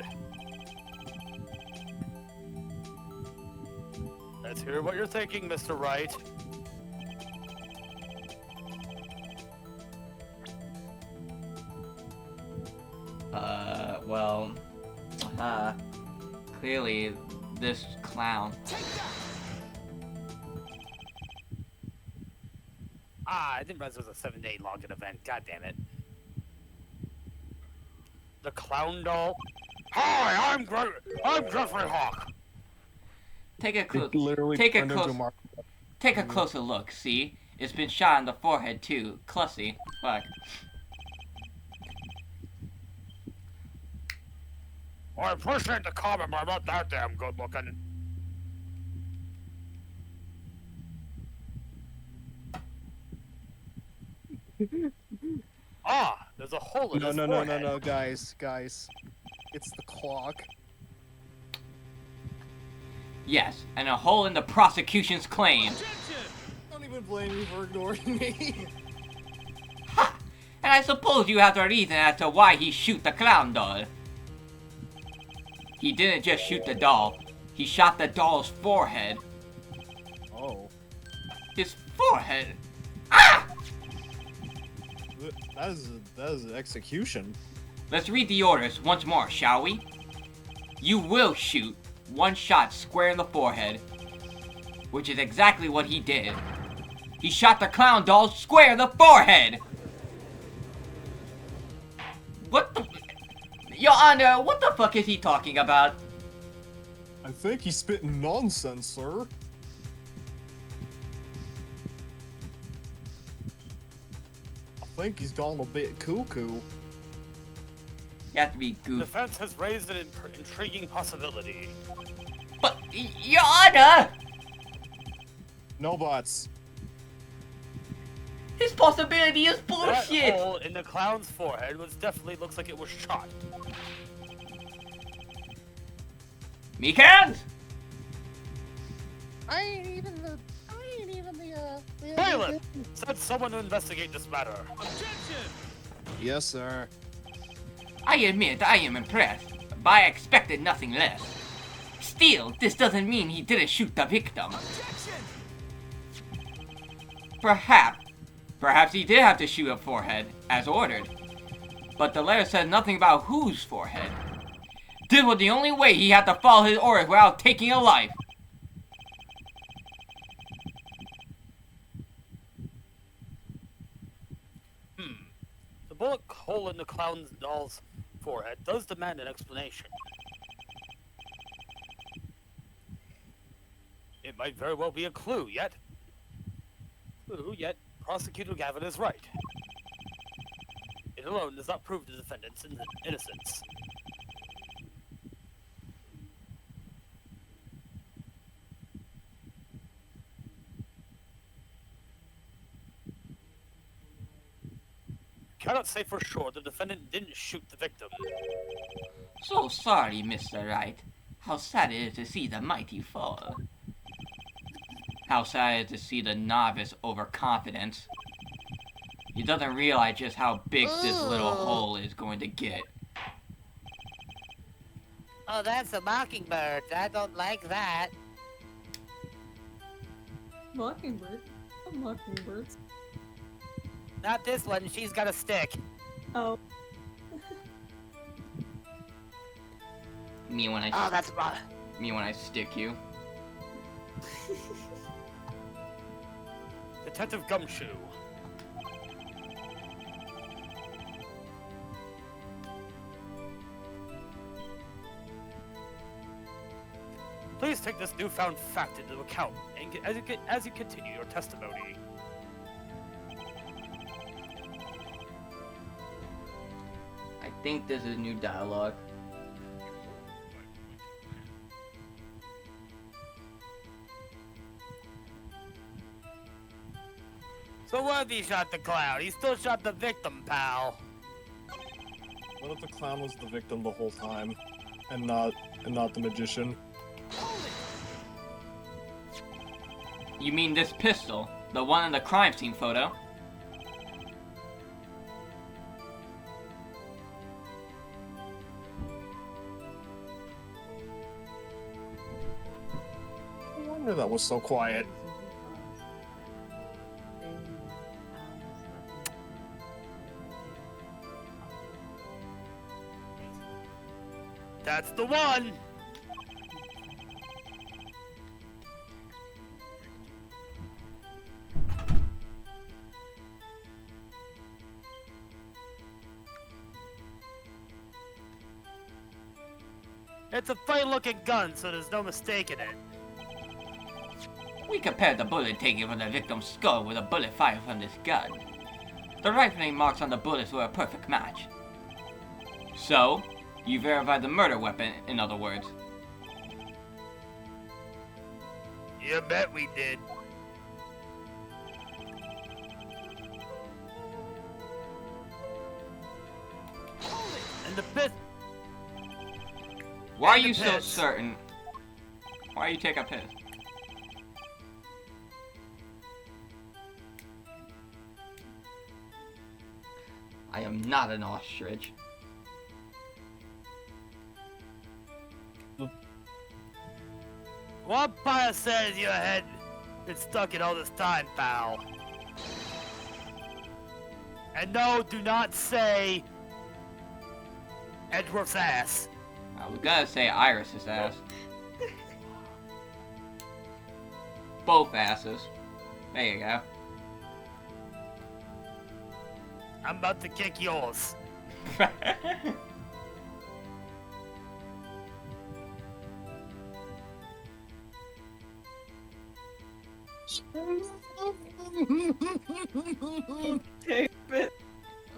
Let's hear what you're thinking, Mr. Wright. Well, clearly, this clown. Ah, I didn't realize it was a 7-day login event. God damn it. The clown doll. Hi, I'm Jeffrey Hawk. Take a It literally take a turned into close, Mark. take a closer look. See, it's been shot in the forehead too. Clussy. Fuck. I appreciate the comment, but I'm not that damn good looking. Ah, there's a hole in No, his no, no, no, forehead. no, guys. It's the clock. Yes, and a hole in the prosecution's claim. Don't even blame me for ignoring me. Ha! And I suppose you have the reason as to why he shoot the clown doll. He didn't just shoot the doll. He shot the doll's forehead. Oh. His forehead. Ah! That is an execution. Let's read the orders once more, shall we? You will shoot one shot square in the forehead, which is exactly what he did. He shot the clown doll square in the forehead! What the... Your Honor, what the fuck is he talking about? I think he's spitting nonsense, sir. I think he's gone a bit cuckoo. You have to be The goofy. defense has raised an intriguing possibility. But, Your Honor! No buts. His possibility is That bullshit! hole in the clown's forehead definitely looks like it was shot. Me can't! I ain't even the Silent! Send someone to investigate this matter. Yes, sir. I admit I am impressed, but I expected nothing less. Still, this doesn't mean he didn't shoot the victim. Perhaps he did have to shoot a forehead, as ordered. But the letter said nothing about whose forehead. This was the only way he had to follow his orders without taking a life. The bullet hole in the clown doll's forehead does demand an explanation. It might very well be a clue, yet Prosecutor Gavin is right. It alone does not prove the defendant's innocence. Cannot say for sure the defendant didn't shoot the victim. So sorry, Mr. Wright. How sad it is to see the mighty fall. How sad it is to see the novice overconfidence. He doesn't realize just how big this little hole is going to get. Oh, that's a mockingbird. I don't like that. Mockingbird? What mockingbirds? Not this one. She's got a stick. Oh. Me when I Oh, that's wrong. me when I stick you. Detective Gumshoe. Please take this newfound fact into account as you continue your testimony. I think this is new dialogue. So what if he shot the clown? He still shot the victim, pal. What if the clown was the victim the whole time, and not the magician? You mean this pistol? The one in the crime scene photo? No wonder that was so quiet. That's the one! It's a funny-looking gun, so there's no mistaking it. We compared the bullet taken from the victim's skull with a bullet fired from this gun. The rifling marks on the bullets were a perfect match. So, you verified the murder weapon, in other words. You bet we did. And the pit. Why are And the you so piss. certain? Why you take a piss? I am not an ostrich. What Pia says your head been stuck in all this time, pal? And no, do not say Edgeworth's ass. I was gonna say Iris's ass. Both asses. There you go. I'm about to kick yours.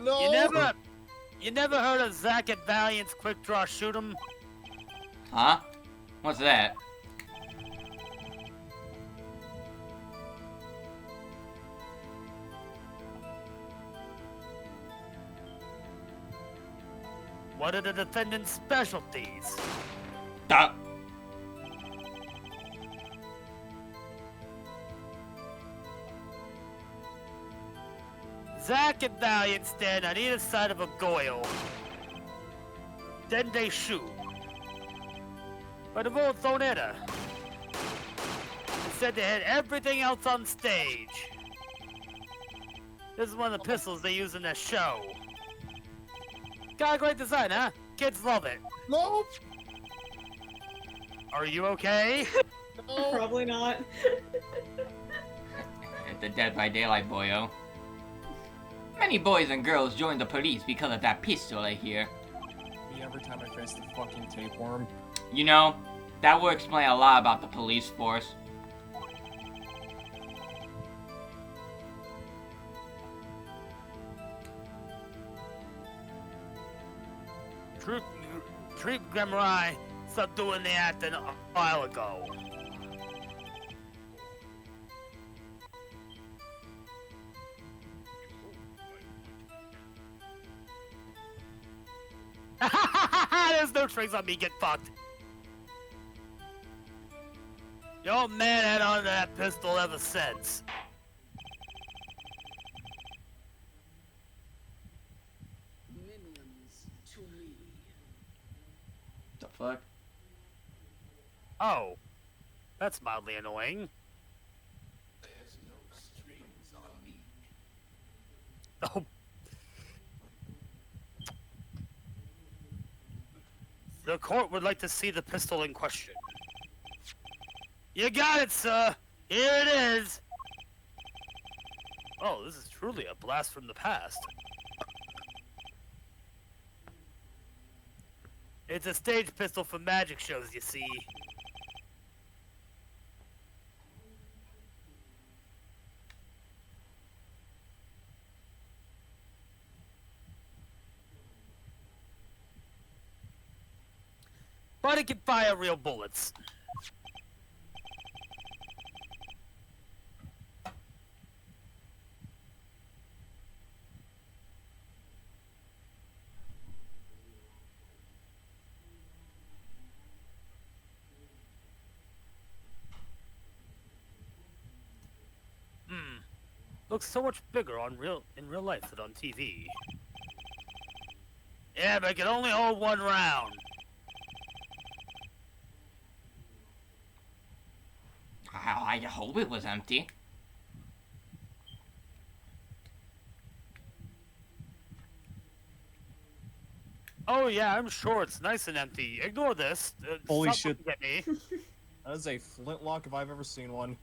No. You never heard of Zack and Valiant's quick draw shoot 'em? Huh? What's that? What are the defendant's specialties? Duh. Zack and Valiant stand on either side of a goyle. Then they shoot. But the bullets don't enter. Instead, they hit everything else on stage. This is one of the pistols they use in their show. Got a great design, huh? Kids love it. No. Are you okay? No. Probably not. The Dead by Daylight boyo. Many boys and girls join the police because of that pistol I hear. Me every time I face the fucking tapeworm. You know, that would explain a lot about the police force. Troop Grimrai stopped doing the acting a while ago. There's no tricks on me, get fucked. Your old man had on that pistol ever since. The fuck? Oh, that's mildly annoying. Oh. The court would like to see the pistol in question. You got it, sir. Here it is. Oh, this is truly a blast from the past. It's a stage pistol for magic shows, you see. But it can fire real bullets. Looks so much bigger in real life than on TV. Yeah, but it can only hold one round. I hope it was empty. Oh yeah, I'm sure it's nice and empty. Ignore this. Holy stop shit. looking at me. That is a flintlock if I've ever seen one.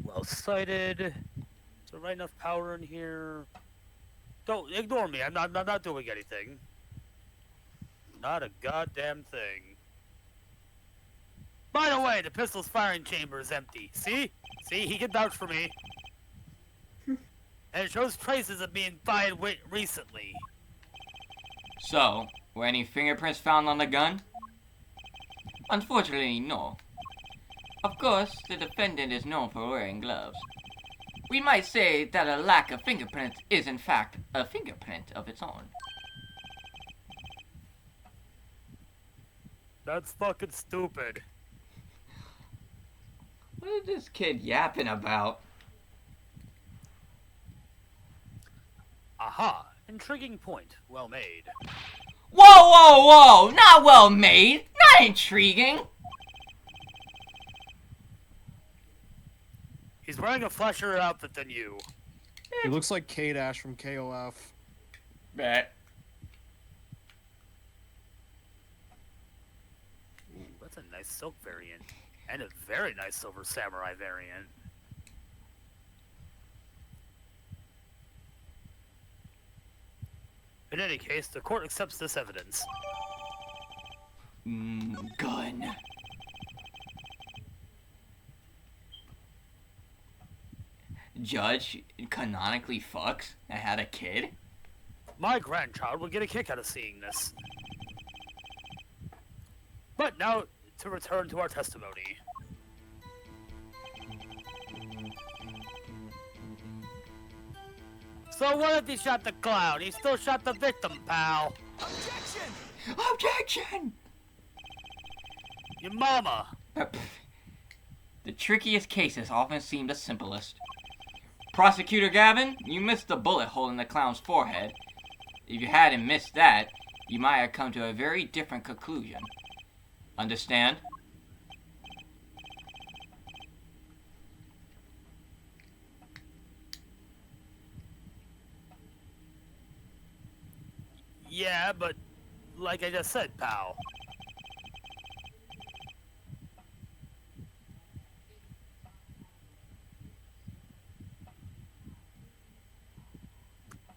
Well sighted. Is there right enough power in here? Don't ignore me. I'm not doing anything. Not a goddamn thing. By the way, the pistol's firing chamber is empty. See? See, he can vouch for me. And it shows traces of being fired recently. So, were any fingerprints found on the gun? Unfortunately, no. Of course, the defendant is known for wearing gloves. We might say that a lack of fingerprints is in fact a fingerprint of its own. That's fucking stupid. What is this kid yapping about? Aha. Intriguing point. Well made. Whoa, whoa, whoa! Not well made! Not intriguing! He's wearing a flashier outfit than you. He looks like Kate Ash from KOF. Bet. Ooh, that's a nice silk variant. And a very nice silver samurai variant. In any case, the court accepts this evidence. Gun. Judge canonically fucks and had a kid? My grandchild will get a kick out of seeing this. But now, to return to our testimony. So what if he shot the clown? He still shot the victim, pal. Objection! Your mama. The trickiest cases often seem the simplest. Prosecutor Gavin, you missed the bullet hole in the clown's forehead. If you hadn't missed that, you might have come to a very different conclusion. Understand? Yeah, but like I just said, pal.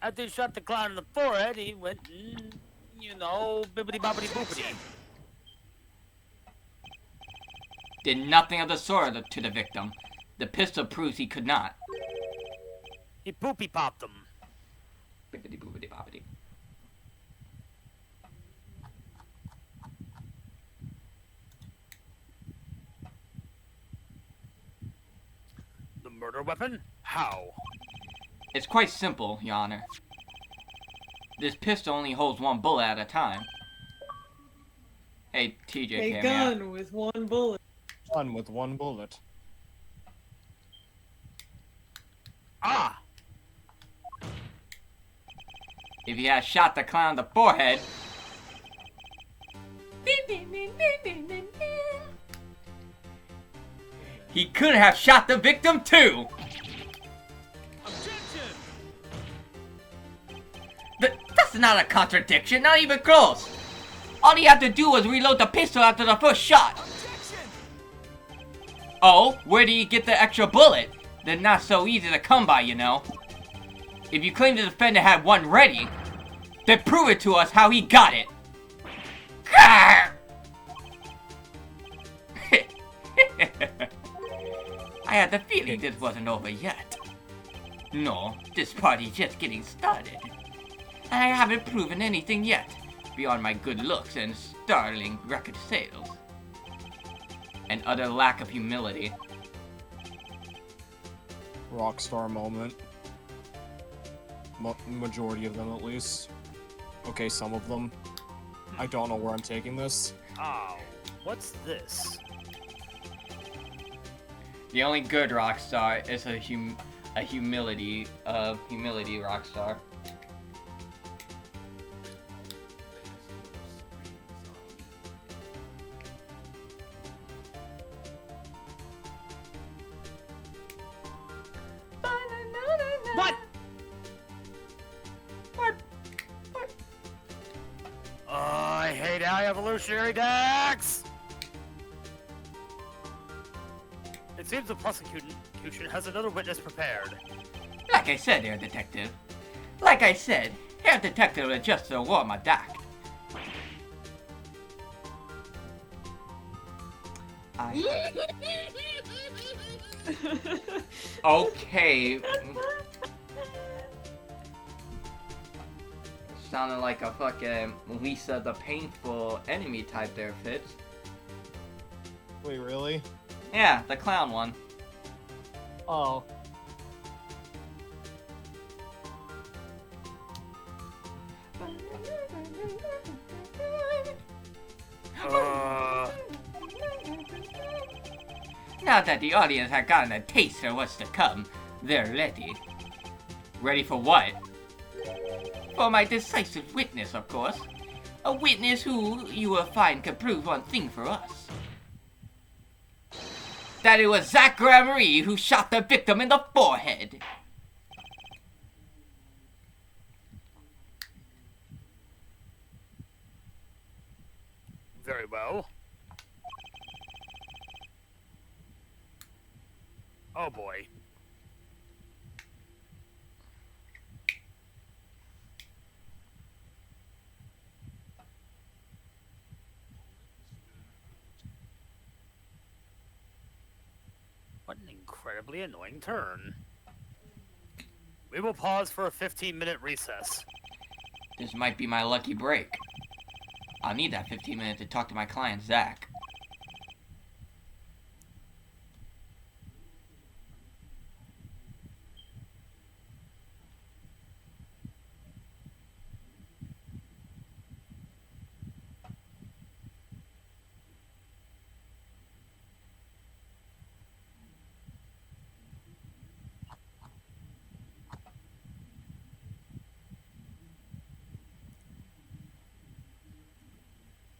After he shot the clown in the forehead, he went, you know, bibbity bobbity boopity. Did nothing of the sort to the victim. The pistol proves he could not. He poopy popped him. Bibbidi boobidi bobbidi. The murder weapon? How? It's quite simple, Your Honor. This pistol only holds one bullet at a time. Hey, TJ, A came gun out. with one bullet. Done with one bullet. Ah! If he had shot the clown in the forehead... he could have shot the victim too. That's not a contradiction, not even close. All he had to do was reload the pistol after the first shot. Oh, where did he get the extra bullet? They're not so easy to come by, you know. If you claim the defendant had one ready, then prove it to us how he got it. I had the feeling this wasn't over yet. No, this party's just getting started. I haven't proven anything yet, beyond my good looks and startling record sales. And utter lack of humility. Rockstar moment. Majority of them, at least. Okay, some of them. I don't know where I'm taking this. Oh, what's this? The only good Rockstar is a humility Rockstar. What? What? Oh, I hate High Evolutionary Dex! It seems the prosecution has another witness prepared. Like I said, Herr Detective. Like I said, Herr Detective is just a warm attack. Okay. Sounded like a fucking Lisa the Painful enemy type there, Fitz. Wait, really? Yeah, the clown one. Oh. Now that the audience had gotten a taste of what's to come, they're ready. Ready for what? For my decisive witness, of course. A witness who you will find can prove one thing for us. That it was Zach Gramarie who shot the victim in the forehead. Very well. Oh boy. What an incredibly annoying turn. We will pause for a 15-minute recess. This might be my lucky break. I'll need that 15 minutes to talk to my client, Zach.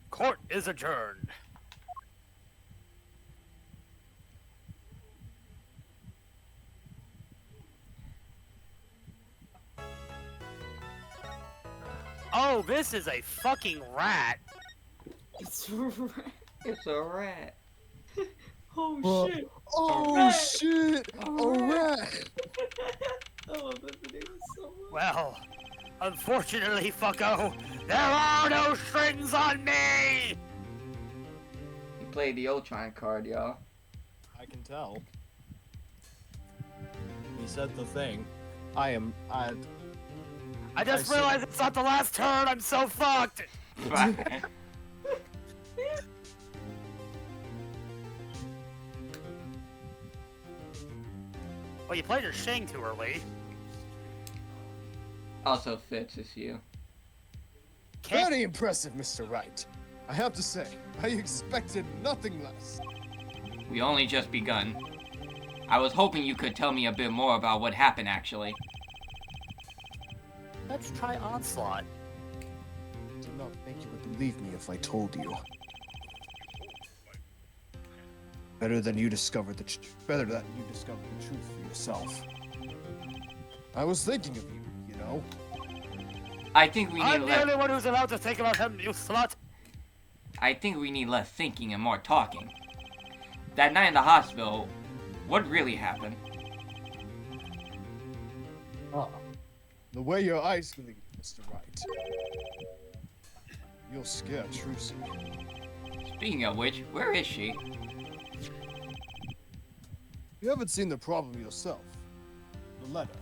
Court is adjourned. Oh, this is a fucking rat. It's a rat. It's a rat. Oh shit. Oh rat. shit! A rat! I love that video so much. Well, unfortunately, fucko, there are no strings on me! You played the Ultron card, y'all. I can tell. He said the thing. I just see. realized it's not the last turn, I'm so fucked! Well, you played your Shang too early. Also Fitz, it's you. Can't Very impressive, Mr. Wright. I have to say, I expected nothing less. We only just begun. I was hoping you could tell me a bit more about what happened, actually. Let's try Onslaught. I do not think you would believe me if I told you. Better that you discover the truth for yourself. I was thinking of you, you know. I think we need I'm the less. only one who's allowed to think about him, you slut! I think we need less thinking and more talking. That night in the hospital, what really happened? Ah, the way your eyes gleam, Mr. Wright. You'll scare Trucy. Speaking of which, where is she? You haven't seen the problem yourself. The letter.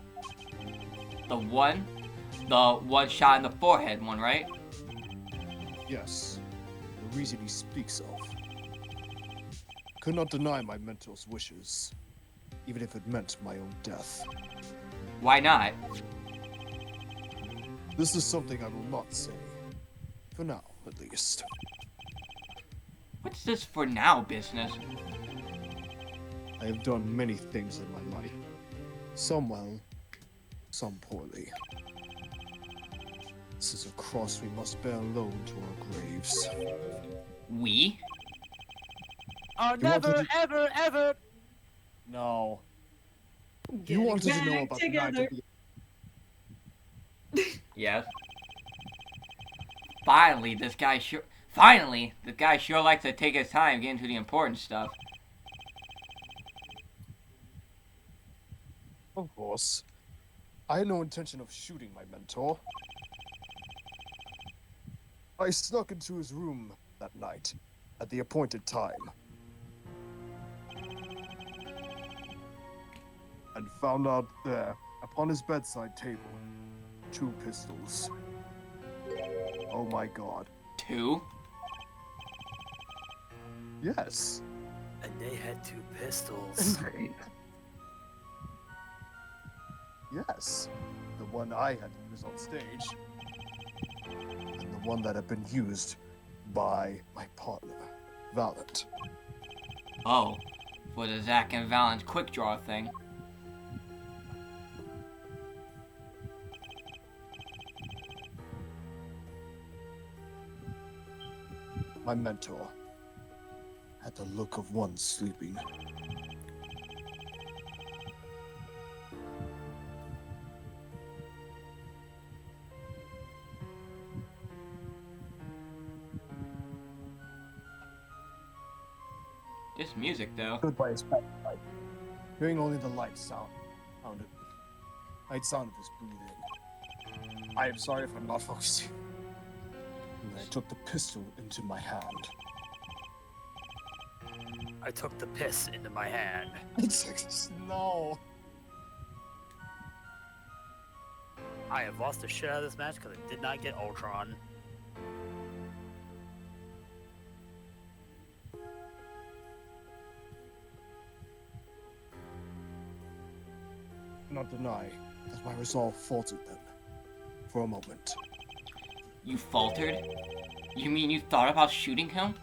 The one shot in the forehead one, right? Yes, the reason he speaks of. Could not deny my mentor's wishes, even if it meant my own death. Why not? This is something I will not say. For now, at least. What's this for now business? I have done many things in my life. Some well, some poorly. This is a cross we must bear alone to our graves. We? Oh, You wanted never, to- ever, ever! No. You Getting wanted to know back about the night together. of the... Yes. Finally, this guy sure likes to take his time getting to the important stuff. Of course. I had no intention of shooting my mentor. I snuck into his room that night, at the appointed time. And found out there, upon his bedside table, 2 pistols. Oh my god. 2? Yes. And they had 2 pistols. Yes. The one I had used on stage. And the one that had been used by my partner, Valent. Oh, for the Zack and Valens quick draw thing. My mentor had the look of one sleeping. This music, though. Stood by his bedside, hearing only the light sounded. Light sound of his breathing. I am sorry if I'm not focusing. And I took the pistol into my hand. I took the piss into my hand. No. I have lost the shit out of this match because I did not get Ultron. Not deny that my resolve faltered then, for a moment. You faltered? You mean you thought about shooting him?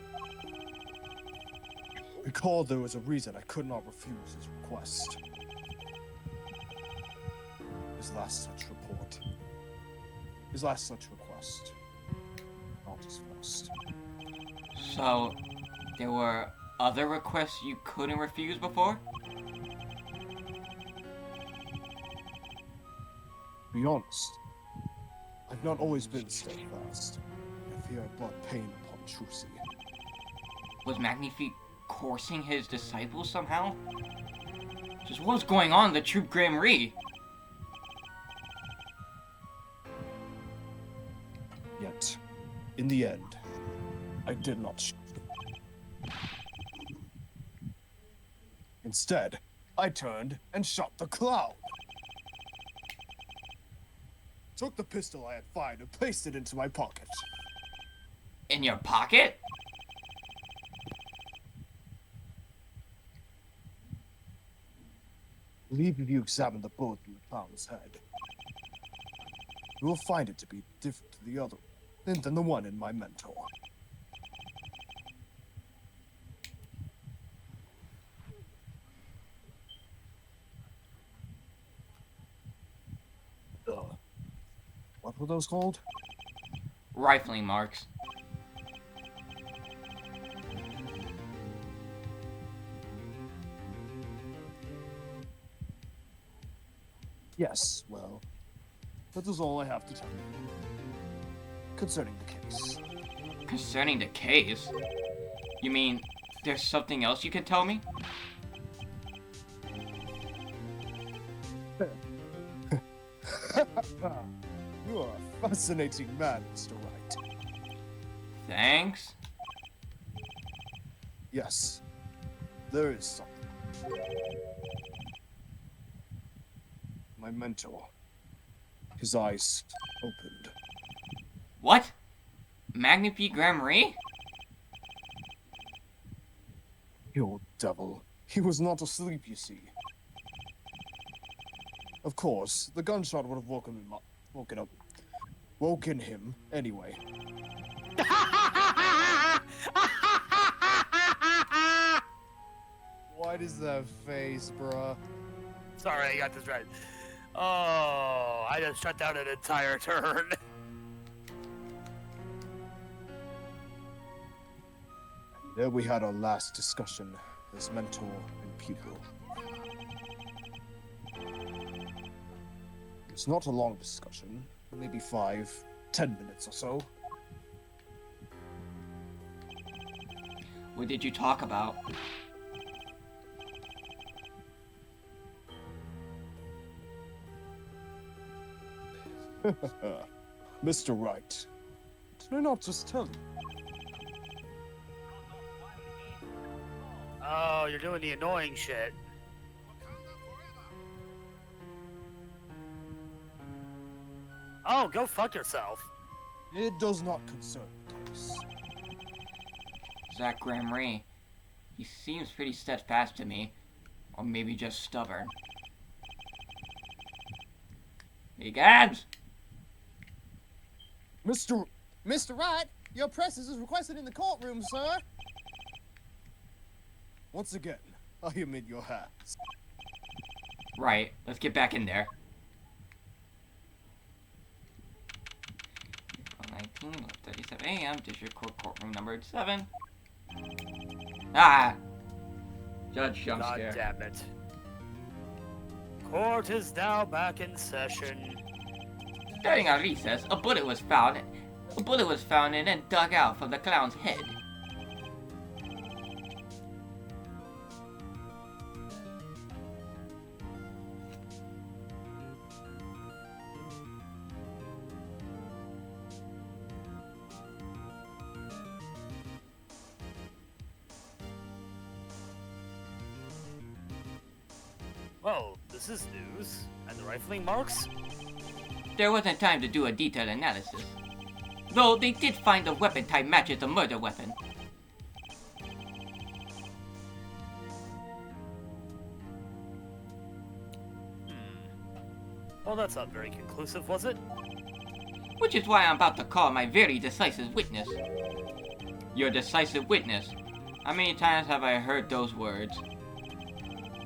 Recall there was a reason I could not refuse his request. His last such report. His last such request. Not his first. So, there were other requests you couldn't refuse before? To be honest, I've not always been steadfast. I fear I brought pain upon Trucy. Was Magnifique coursing his disciples somehow? Just what was going on in the Troop Grand Marie? Yet, in the end, I did not shoot. Instead, I turned and shot the clown. Took the pistol I had fired and placed it into my pocket. In your pocket? I believe if you examine the bullet in the clown's head, you will find it to be different to the other than the one in my mentor. What were those called? Rifling marks. Yes, well, that is all I have to tell you concerning the case. Concerning the case? You mean there's something else you can tell me? You are a fascinating man, Mr. Wright. Thanks. Yes, there is something. My mentor, his eyes opened. What? Magnifique Grand Marie? You old devil. He was not asleep, you see. Of course, the gunshot would have woken him anyway. What is that face, bruh? Sorry, I got this right. Oh, I just shut down an entire turn. There we had our last discussion as mentor and pupil. It's not a long discussion, maybe 5-10 minutes or so. What did you talk about? Mr. Wright, did I not just tell you? Oh, you're doing the annoying shit. Oh, go fuck yourself. It does not concern us. Zach Grand Marie. He seems pretty steadfast to me. Or maybe just stubborn. Hey, Gabs! Mr. Wright, your presence is requested in the courtroom, sir. Once again, I am in your hands. Right, let's get back in there. April 19, 37 a.m., District Court Courtroom number 7. Ah! Judge jump God scare. damn it. Court is now back in session. During our recess, a bullet was found and then dug out from the clown's head. Well, this is news. And the rifling marks? There wasn't time to do a detailed analysis. Though they did find the weapon type matches the murder weapon. Well, that's not very conclusive, was it? Which is why I'm about to call my very decisive witness. Your decisive witness. How many times have I heard those words?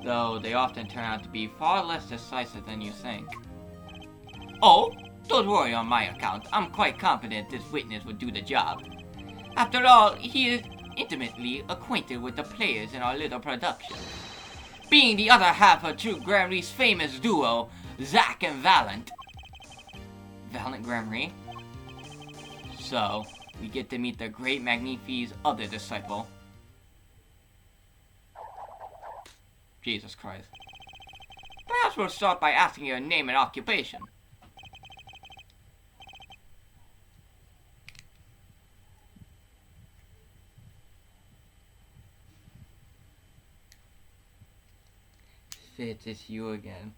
Though they often turn out to be far less decisive than you think. Oh, don't worry on my account. I'm quite confident this witness will do the job. After all, he is intimately acquainted with the players in our little production. Being the other half of True Grand Marie's famous duo, Zack and Valent. Valent Grand Marie? So, we get to meet the great Magnifique's other disciple. Jesus Christ. Perhaps we'll start by asking your name and occupation. Fitz, it's you again.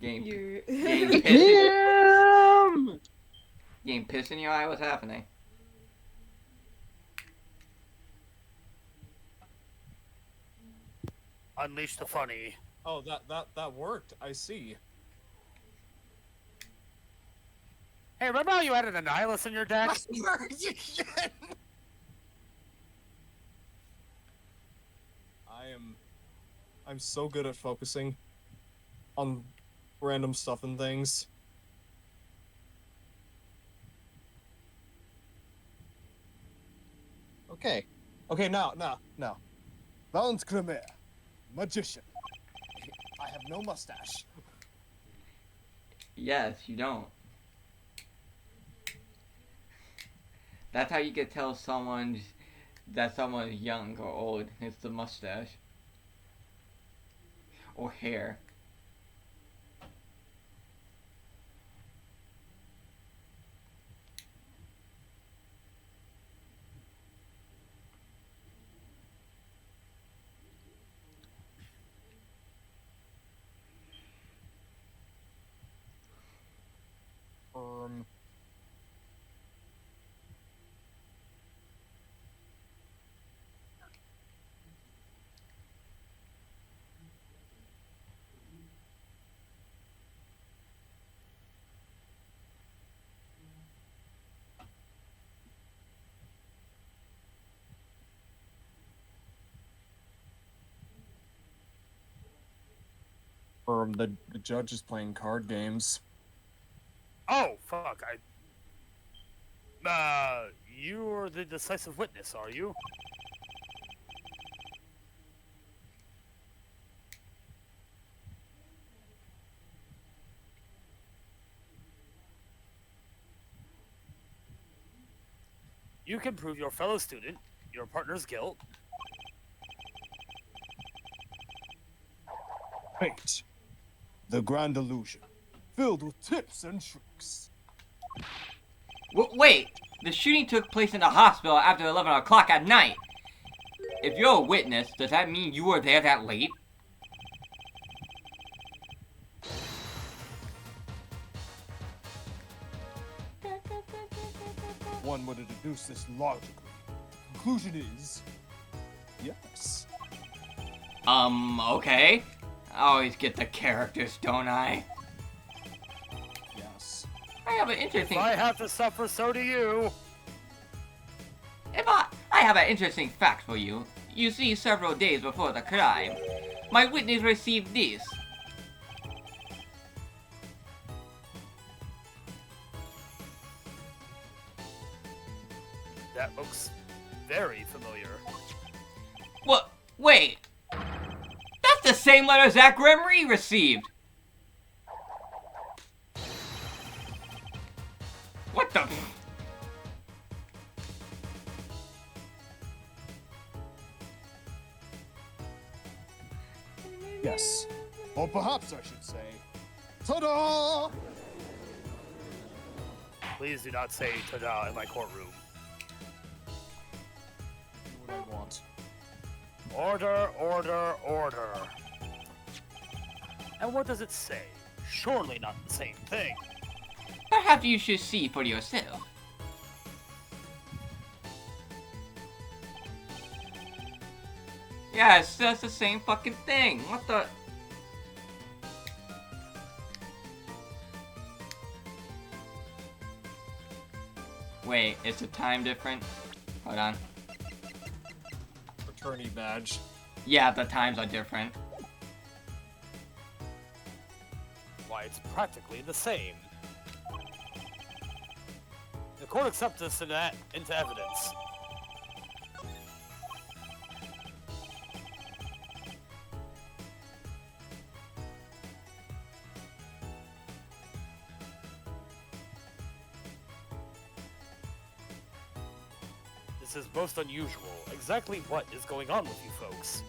Getting You. piss in your eye? What's happening? Unleash the funny. Oh, that worked. I see. Hey, remember how you added a nihilist in your deck? I'm so good at focusing on random stuff and things. Okay. Okay, now. Valence Grimaire, magician. I have no mustache. Yes, you don't. That's how you can tell that someone's young or old. It's the mustache. Or hair. The judge is playing card games. Oh, fuck, you're the decisive witness, are you? You can prove your fellow student, your partner's guilt. Fate. The grand illusion. Filled with tips and tricks. Wait! The shooting took place in the hospital after 11 o'clock at night. If you're a witness, does that mean you were there that late? One would deduce this logically. The conclusion is... yes. Okay. I always get the characters, don't I? Yes. I have an interesting... If I have to suffer, so do you. I have an interesting fact for you. You see, several days before the crime, my witness received this. That looks very familiar. What? Wait. That's the same letter Zach Gremery received. What the? Yes. Or perhaps I should say... ta-da! Please do not say ta-da in my courtroom. Do what I want. Order, order, order. And what does it say? Surely not the same thing. Perhaps you should see for yourself. Yeah, it says the same fucking thing. What the? Wait, is the time different? Hold on. Attorney badge. Yeah, the times are different. Why, it's practically the same. The court accepts this into evidence. This is most unusual. Exactly what is going on with you folks?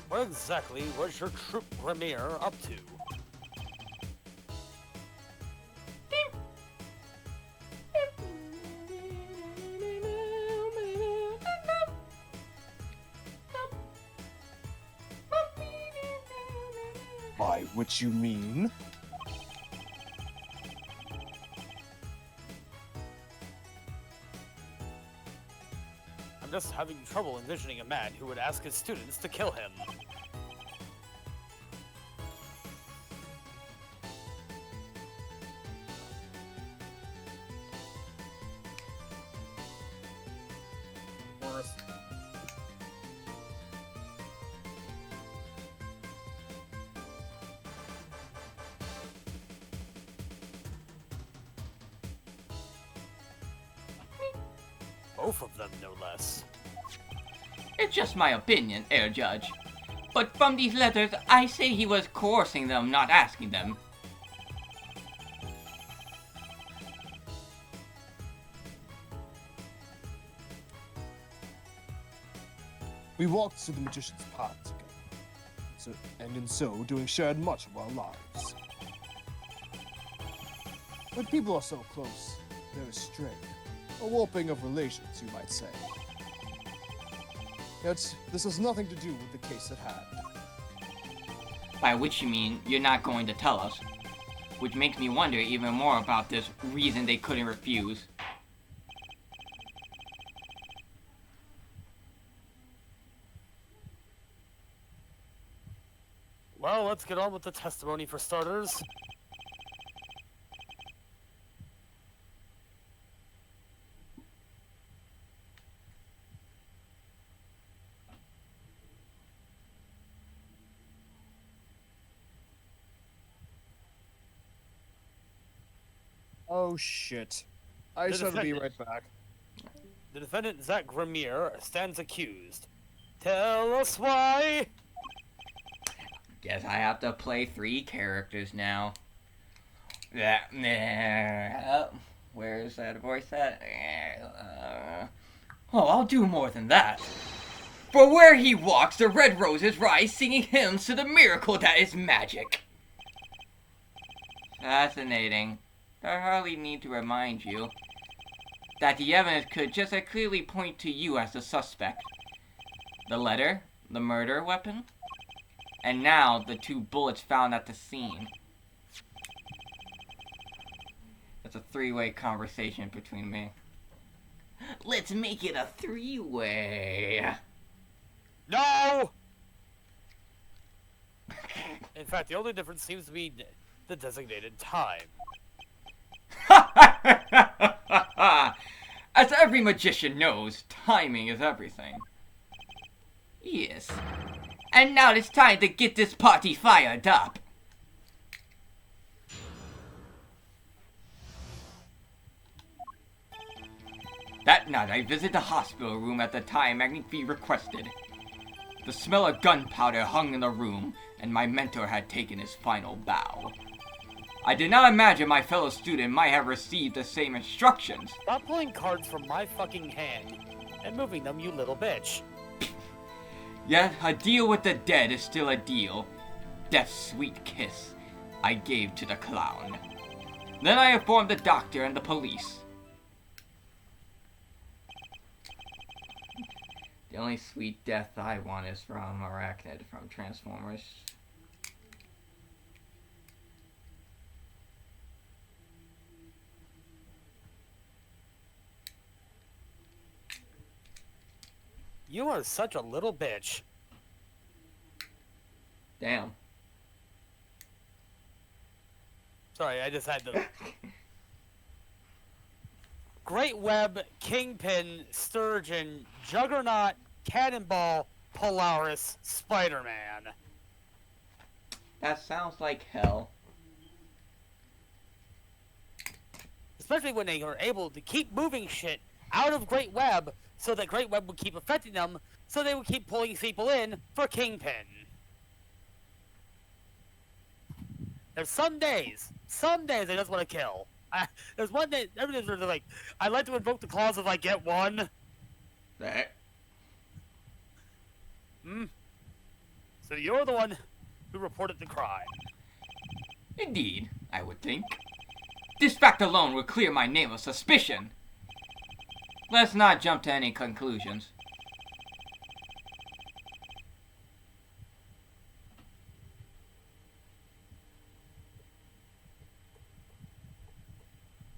What exactly was your troop Grimier up to? By which you mean... I'm just having trouble envisioning a man who would ask his students to kill him. Both of them, no less. It's just my opinion, Air Judge. But from these letters, I say he was coercing them, not asking them. We walked through the magician's path together, and in so doing shared much of our lives. When people are so close, there is strain, a warping of relations, you might say. Yet, this has nothing to do with the case at hand. By which you mean you're not going to tell us. Which makes me wonder even more about this reason they couldn't refuse. Well, let's get on with the testimony for starters. Oh shit. I The shall be defendant- right back. The defendant, Zach Gramier, stands accused. Tell us why! Guess I have to play 3 characters now. Where's that voice at? Oh, I'll do more than that. For where he walks, the red roses rise, singing hymns to the miracle that is magic. Fascinating. I hardly need to remind you that the evidence could just as clearly point to you as the suspect. The letter, the murder weapon, and now the 2 bullets found at the scene. It's a 3-way conversation between me. Let's make it a 3-way. No! In fact, the only difference seems to be the designated time. As every magician knows, timing is everything. Yes. And now it's time to get this party fired up. That night, I visited the hospital room at the time Magnifi requested. The smell of gunpowder hung in the room, and my mentor had taken his final bow. I did not imagine my fellow student might have received the same instructions. Stop pulling cards from my fucking hand and moving them, you little bitch. Yet, a deal with the dead is still a deal. Death's sweet kiss I gave to the clown. Then I informed the doctor and the police. The only sweet death I want is from Arachnid from Transformers. You are such a little bitch. Damn. Sorry, I just had to... Great Web, Kingpin, Sturgeon, Juggernaut, Cannonball, Polaris, Spider-Man. That sounds like hell. Especially when they are able to keep moving shit out of Great Web so that Great Web would keep affecting them, so they would keep pulling people in for Kingpin. There's some days I just want to kill. There's one day, every day they're like, I'd like to invoke the clause of I get one. That. So you're the one who reported the crime. Indeed, I would think. This fact alone would clear my name of suspicion. Let's not jump to any conclusions.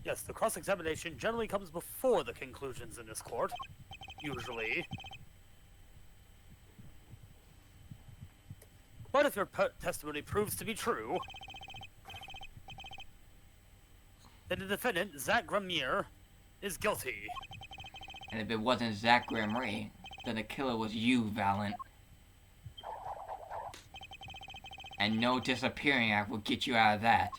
Yes, the cross-examination generally comes before the conclusions in this court. Usually. But if your testimony proves to be true, then the defendant, Zach Gramier, is guilty. And if it wasn't Zach Grimray, then the killer was you, Valent. And no disappearing act will get you out of that.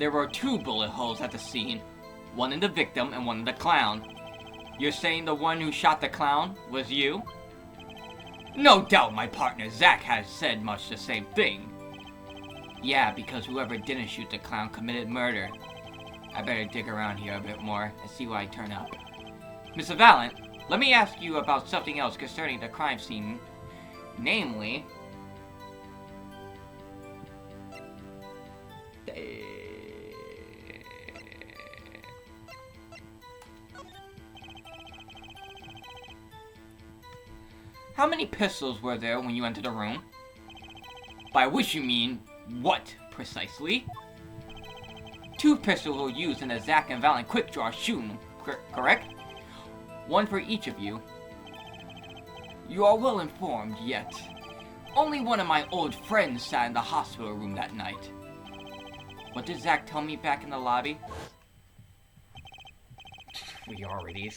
there were 2 bullet holes at the scene, one in the victim and one in the clown. You're saying the one who shot the clown was you? No doubt my partner Zach has said much the same thing. Yeah, because whoever didn't shoot the clown committed murder. I better dig around here a bit more and see what I turn up. Mr. Valent, let me ask you about something else concerning the crime scene. Namely... How many pistols were there when you entered the room? By which you mean, what, precisely? 2 pistols were used in the Zack and Valent quick draw shooting, correct? 1 for each of you. You are well informed, yet only one of my old friends sat in the hospital room that night. What did Zack tell me back in the lobby? We already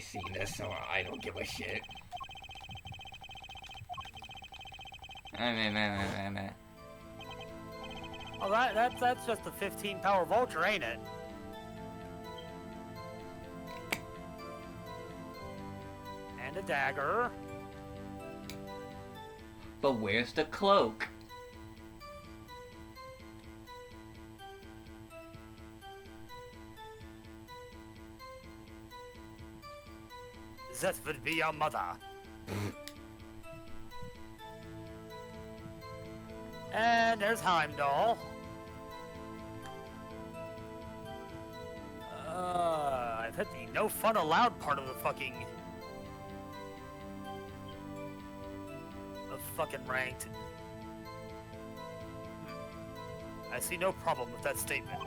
seen this, so I don't give a shit. Oh, that's just a 15 power vulture, ain't it? And a dagger. But where's the cloak? That would be your mother. And there's Heimdall. I've hit the no fun allowed part of the fucking ranked. I see no problem with that statement.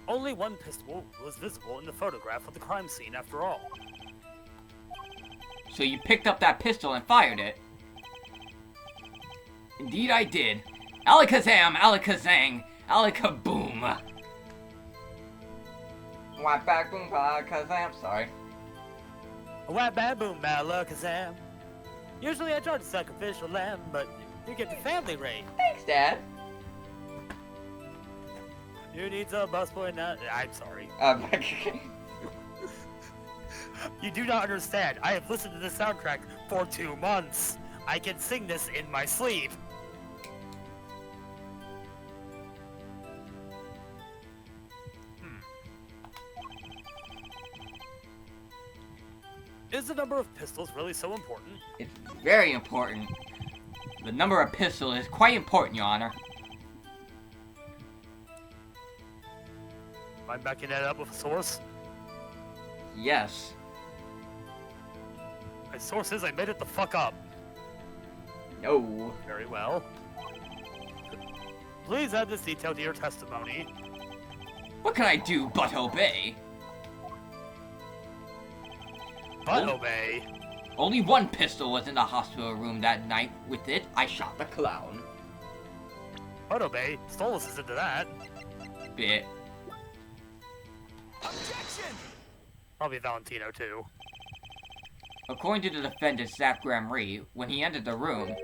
Only 1 pistol was visible in the photograph of the crime scene after all. So you picked up that pistol and fired it? Indeed I did. Alakazam, alakazang, alakaboom. Whack back boom, alakazam. Sorry. Whack bad boom, alakazam. Usually I charge sacrificial lamb, but you get the family rate. Thanks, Dad. You need a busboy now. I'm sorry. You do not understand. I have listened to this soundtrack for 2 months. I can sing this in my sleep. Is the number of pistols really so important? It's very important. The number of pistols is quite important, Your Honor. Am I backing that up with a source? Yes. My source is I made it the fuck up. No. Very well. Please add this detail to your testimony. What can I do but obey? But obey. Only 1 pistol was in the hospital room that night. With it, I shot the clown. But obey. Stolas is into that. Bit. Objection! Probably Valentino too. According to the defendant, Zach Graham-Ree, when he entered the room,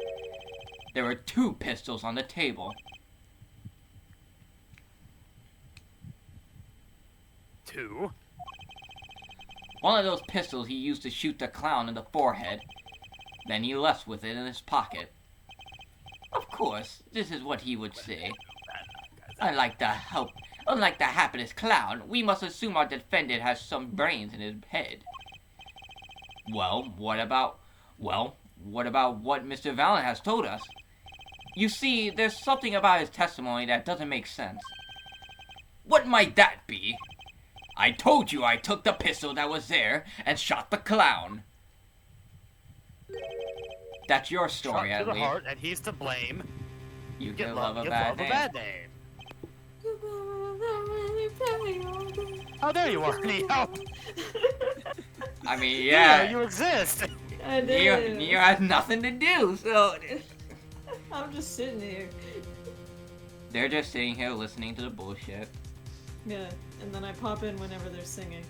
there were 2 pistols on the table. 2? One of those pistols he used to shoot the clown in the forehead. Then he left with it in his pocket. Of course, this is what he would say. Unlike the hapless clown, we must assume our defendant has some brains in his head. Well, what about what Mr. Valent has told us? You see, there's something about his testimony that doesn't make sense. What might that be? I told you I took the pistol that was there and shot the clown. That's your story, Shot at to the least. heart, and he's to blame. You Get can love, love a give bad love name. a bad name. Oh, there you are, Neo. I mean, Neo, yeah. you exist. I did. Neo has nothing to do, so I'm just sitting here. they're just sitting here listening to the bullshit. Yeah, and then I pop in whenever they're singing.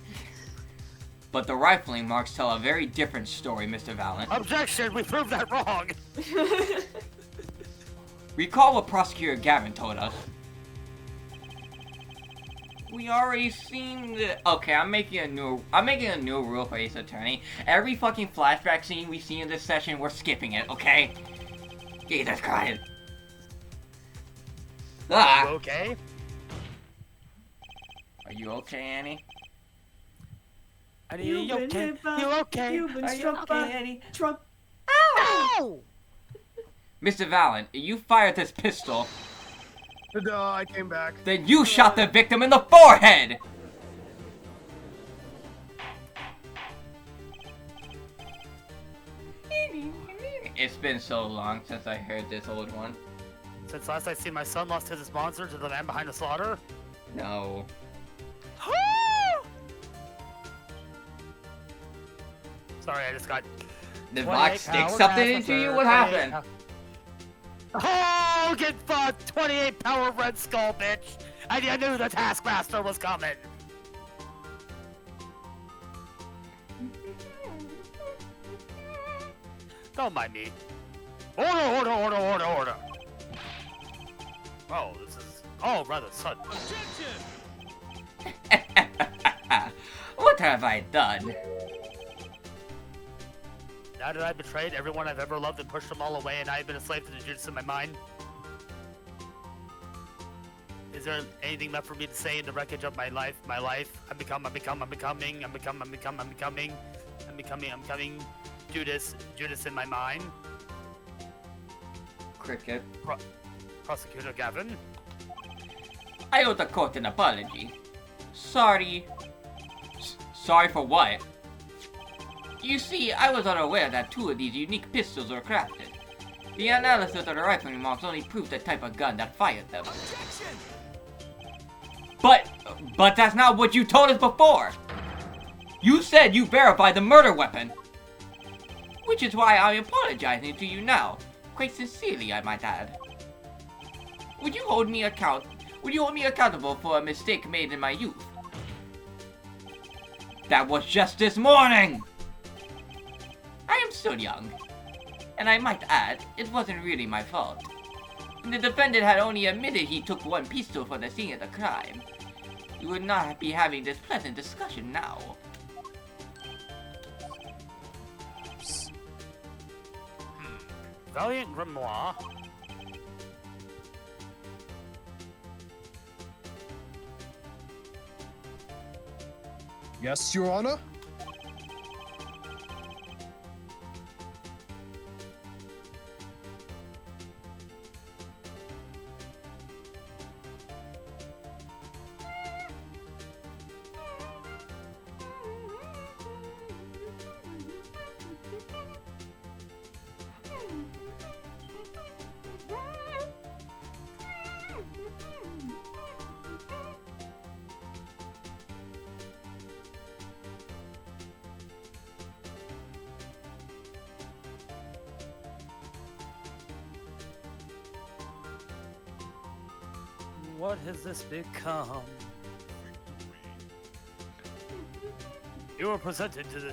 But the rifling marks tell a very different story, Mr. Valent. Objection! We proved that wrong! Recall what Prosecutor Gavin told us. We already seen the. Okay, I'm making a new rule for Ace Attorney. Every fucking flashback scene we see in this session, we're skipping it, okay? Jesus Christ. Ah! Okay? Are you okay, Annie? Are you okay? You okay? You've been Are you struck okay, by Annie? truck. Ow! Mr. Valent, you fired this pistol, I came back. then you shot the victim in the forehead! It's been so long since I heard this old one. Since last I seen my son lost his monster to the man behind the slaughter. No. Sorry, I just got. Did 28 Vox stick power something gas into you? after What 28 happened? Oh, get fucked! 28 power Red Skull, bitch! And you knew the Taskmaster was coming! Don't mind me. Order! Oh, this is all rather sudden. What have I done? Now that I've betrayed everyone I've ever loved and pushed them all away and I've been a slave to the judas in my mind, is there anything left for me to say in the wreckage of my life? I'm becoming Judas in my mind. Cricket. Prosecutor Gavin. I owe the court an apology. Sorry. Sorry for what? You see, I was unaware that two of these unique pistols were crafted. The analysis of the rifling marks only proved the type of gun that fired them. But that's not what you told us before! You said you verified the murder weapon! Which is why I'm apologizing to you now. Quite sincerely, I might add. Would you hold me accountable for a mistake made in my youth? That was just this morning! I am still young. And I might add, it wasn't really my fault. The defendant had only admitted he took one pistol for the scene of the crime. We would not be having this pleasant discussion now. Valiant Grimoire. Yes, Your Honor? What has this become? You were presented to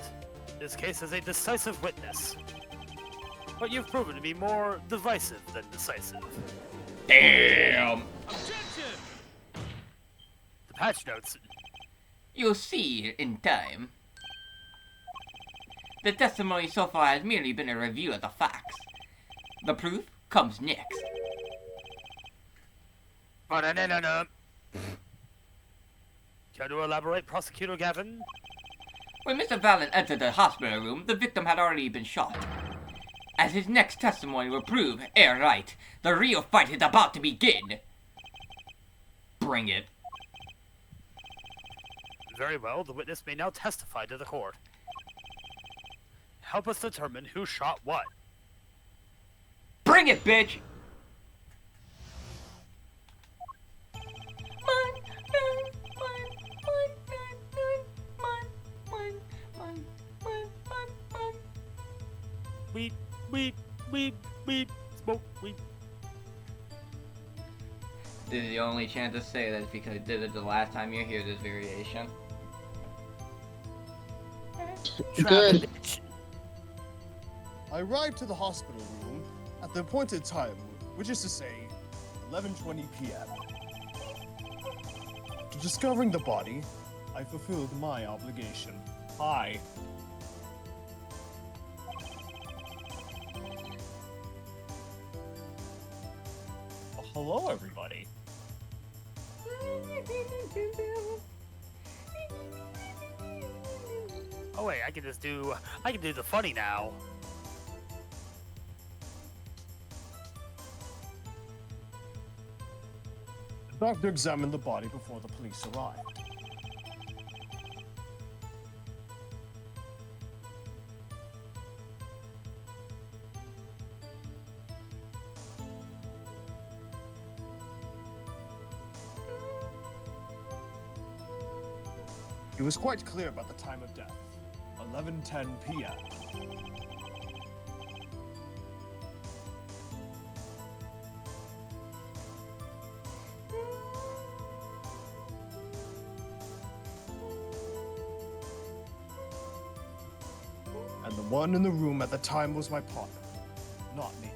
this case as a decisive witness. But you've proven to be more divisive than decisive. Damn! The patch notes. You'll see in time. The testimony so far has merely been a review of the facts. The proof comes next. Care to elaborate, Prosecutor Gavin? When Mr. Valent entered the hospital room, the victim had already been shot. As his next testimony will prove, right, the real fight is about to begin. Bring it. Very well, the witness may now testify to the court. Help us determine who shot what. Bring it, bitch! Weed, smoke, weed. This is the only chance to say that because I did it the last time you hear this variation. Trap Good. the bitch. I arrived to the hospital room at the appointed time, which is to say, 11:20 p.m. To discovering the body, I fulfilled my obligation. Hi. Oh, hello, everybody. Oh wait, I can do the funny now. The doctor examined the body before the police arrived. He was quite clear about the time of death. 11:10 p.m. And the one in the room at the time was my partner, not me.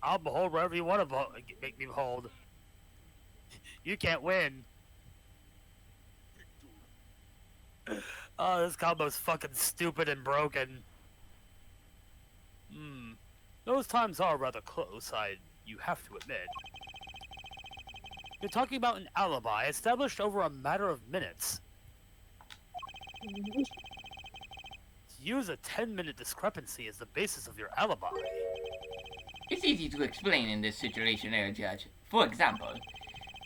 I'll behold wherever you want to make me behold. You can't win. Oh, this combo's fucking stupid and broken. Those times are rather close, you have to admit. You're talking about an alibi established over a matter of minutes. To use a 10-minute discrepancy as the basis of your alibi. It's easy to explain in this situation, Air Judge. For example,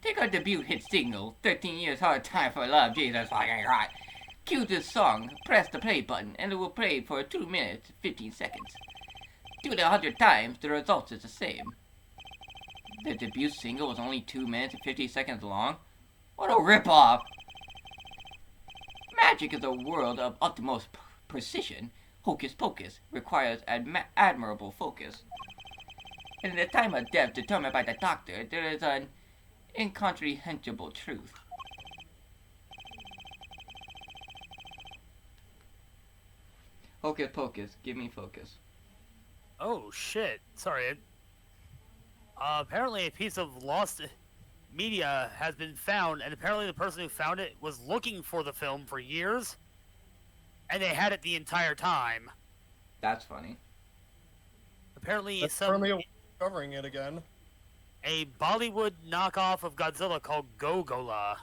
take our debut hit single, 13 Years Hard Time for Love, Jesus fucking right. Cue this song, press the play button, and it will play for 2 minutes, 15 seconds. Do it 100 times, the result is the same. The debut single was only 2 minutes and 50 seconds long? What a ripoff! Magic is a world of utmost precision. Hocus pocus requires admirable focus. In the time of death determined by the doctor, there is an incomprehensible truth. Hocus pocus, give me focus. Oh shit, sorry. Apparently a piece of lost media has been found, and apparently the person who found it was looking for the film for years, and they had it the entire time. That's funny. Apparently That's currently covering it again. a Bollywood knockoff of Godzilla called Gogola.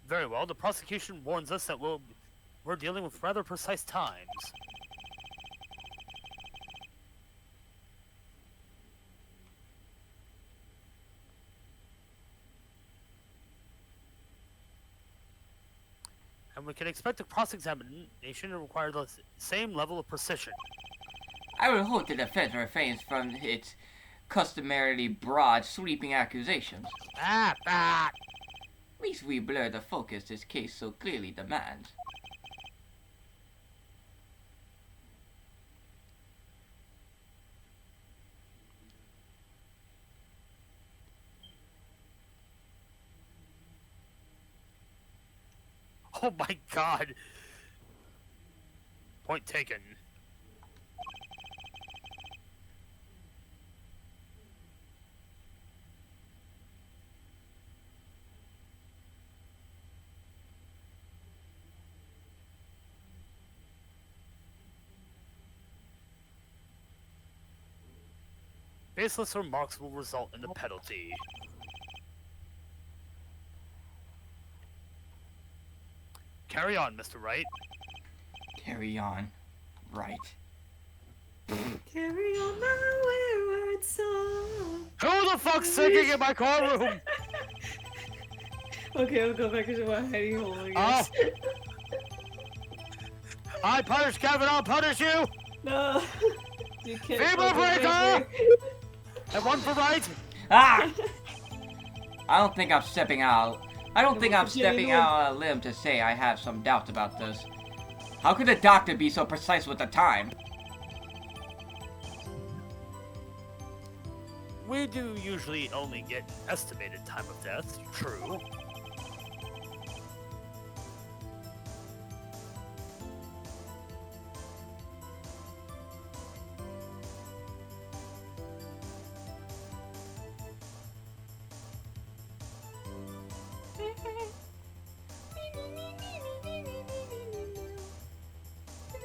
Very well, the prosecution warns us that we're dealing with rather precise times. And we can expect a cross-examination to require the same level of precision. I would hope the defense refrains from its customarily broad, sweeping accusations. Ah! At least we blur the focus this case so clearly demands. Oh my god! Point taken. Baseless remarks will result in a penalty. Carry on, Mr. Wright. Carry on. Right. Carry on my wayward song. Who the fuck's singing in my car room? Okay, I'll go back into my hidey hole, I Oh! guess. I punish Kevin, I'll punish you! No! You can't Feeble fucking breaker! make me. And one for right! Ah! I don't think I'm stepping out. I don't Yeah, think what I'm could you stepping do? out on a limb to say I have some doubts about this. How could the doctor be so precise with the time? We do usually only get an estimated time of death, true.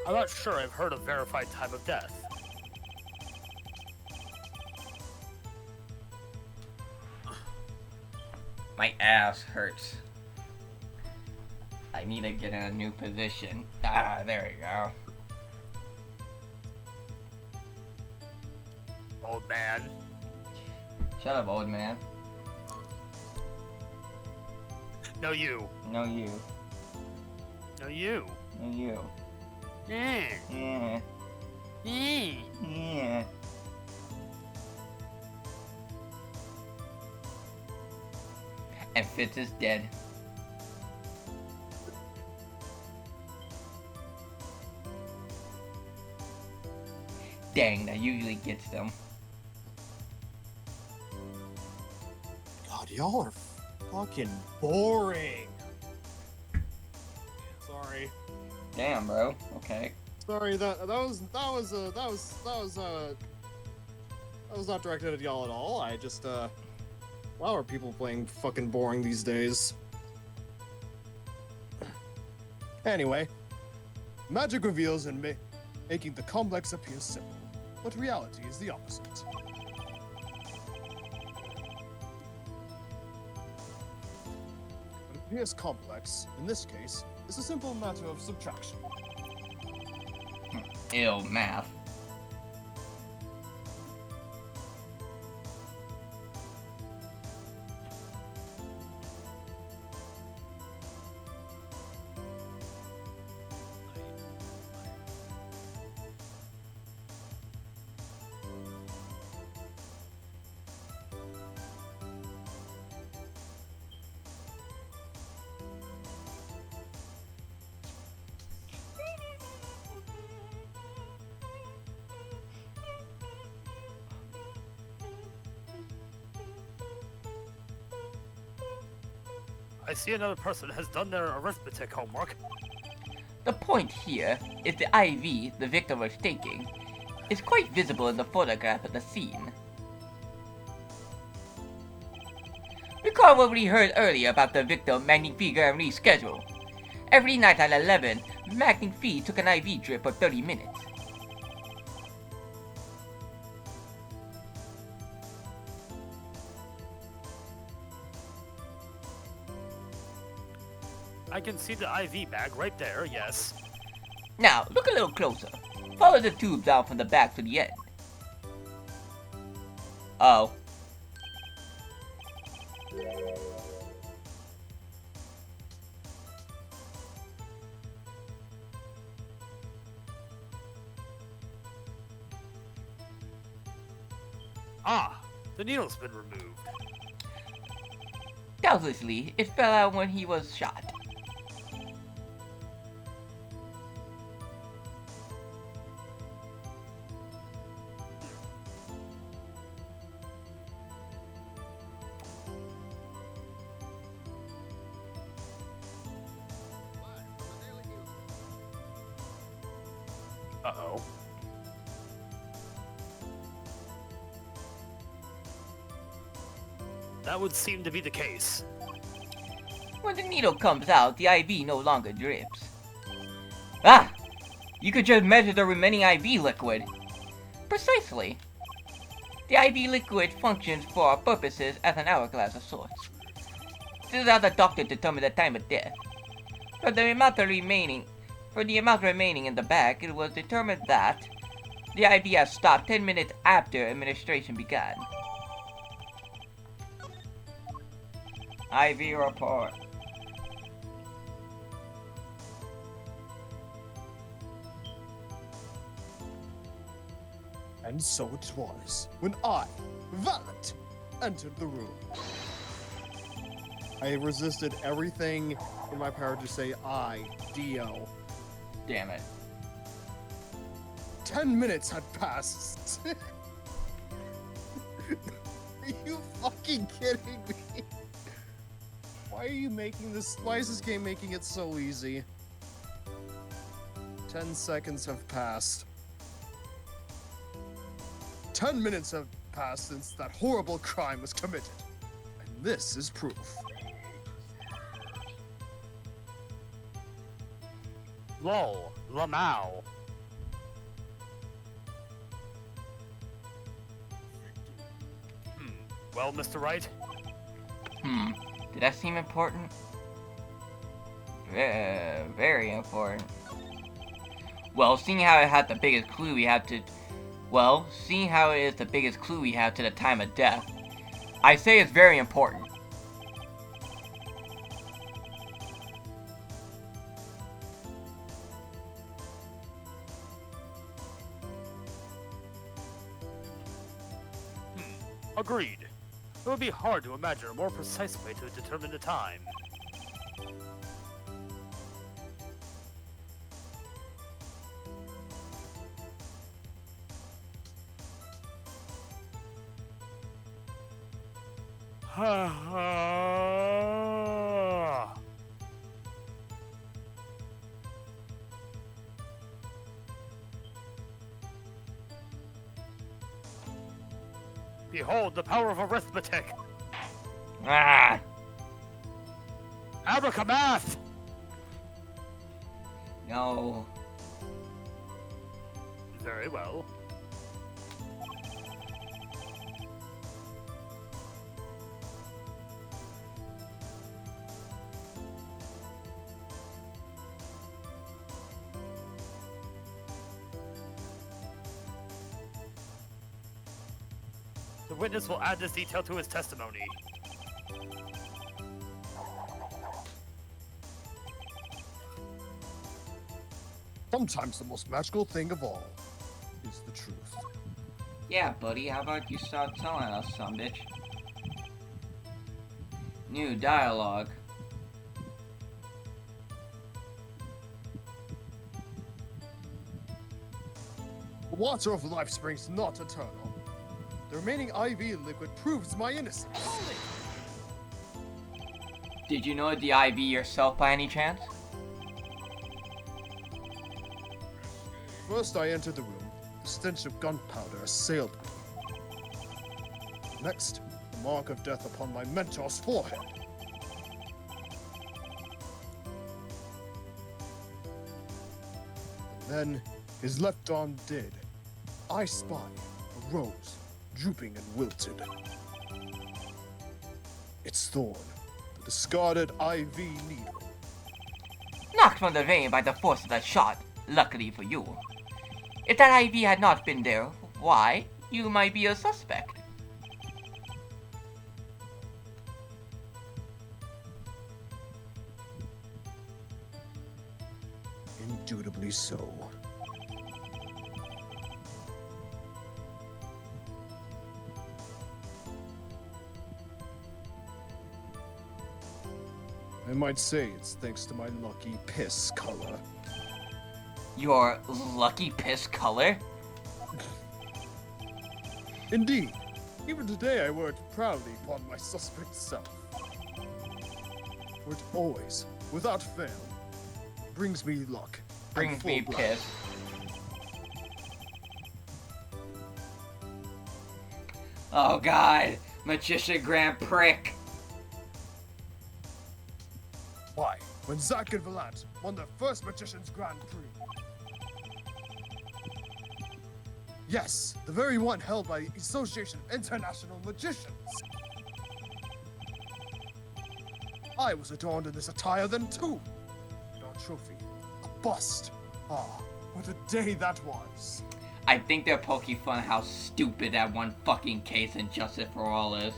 I'm not sure I've heard of verified time of death. My ass hurts. I need to get in a new position. Ah, there we go. Old man. Shut up, old man. No, you. No you. No, you. No you. Mm. Yeah. Mm. Yeah. And Fitz is dead. Dang, that usually gets them. God, y'all are fucking boring. Sorry. Damn, bro. Okay. Sorry, that was not directed at y'all at all. I just wow, are people playing fucking boring these days? Anyway, magic reveals in making the complex appear simple, but reality is the opposite. What appears complex, in this case, is a simple matter of subtraction. Ew, math. I see another person has done their arithmetic homework. The point here is the IV the victim was taking is quite visible in the photograph of the scene. Recall what we heard earlier about the victim Magnifique Garamri's schedule. Every night at 11, Magnifique took an IV drip for 30 minutes. I can see the IV bag right there, yes. Now, look a little closer. Follow the tube down from the back to the end. Oh. Ah, the needle's been removed. Doubtlessly, it fell out when he was shot. Uh-oh. That would seem to be the case. When the needle comes out, the IV no longer drips. Ah! You could just measure the remaining IV liquid. Precisely. The IV liquid functions for our purposes as an hourglass of sorts. This is how the doctor determined the time of death. For the amount remaining in the bag, it was determined that the IV has stopped 10 minutes after administration began. IV report. And so it was when I, Valet, entered the room. I resisted everything in my power to say I, Dio. Damn it. 10 minutes had passed. Are you fucking kidding me? Why are you making this? Why is this game making it so easy? 10 seconds have passed. 10 minutes have passed since that horrible crime was committed. And this is proof. Lol, Lamau. Well, Mr. Wright? Did that seem important? Very important. Well, seeing how it had the biggest clue we have to... Well, seeing how it is the biggest clue we have to the time of death, I say it's very important. Agreed. It would be hard to imagine a more precise way to determine the time. Behold the power of arithmetic! Ah! Abracamath! No. Very well. The witness will add this detail to his testimony. Sometimes the most magical thing of all is the truth. Yeah, buddy, how about you start telling us some, bitch? New dialogue. The water of life springs not eternal. The remaining IV liquid proves my innocence. Did you know the IV yourself by any chance? First I entered the room. The stench of gunpowder assailed me. Next, the mark of death upon my mentor's forehead. And then, his left arm dead. I spy a rose, drooping and wilted. Its thorn, the discarded IV needle. Knocked from the vein by the force of that shot, luckily for you. If that IV had not been there, why, you might be a suspect. Indubitably so. I might say it's thanks to my lucky piss color. Your lucky piss color? Indeed, even today I wear it proudly upon my suspect self. For it always, without fail, brings me luck. and Brings me full piss. Oh god, Magician Grand Prick. Why, when Zack and Valant won their first Magician's Grand Prix. Yes, the very one held by the Association of International Magicians. I was adorned in this attire then too. And our trophy, a bust. Ah, what a day that was. I think they're poking fun how stupid that one fucking case in Justice for All is.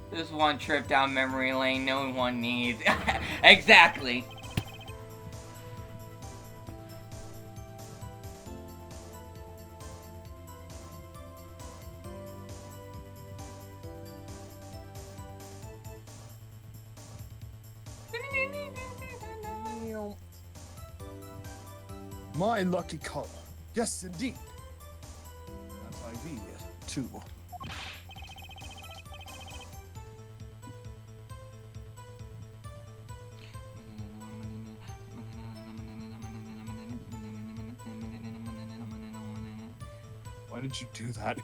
This one trip down memory lane no one needs. Exactly. My lucky color. Yes, indeed. Anti-V, too. Why did you do that?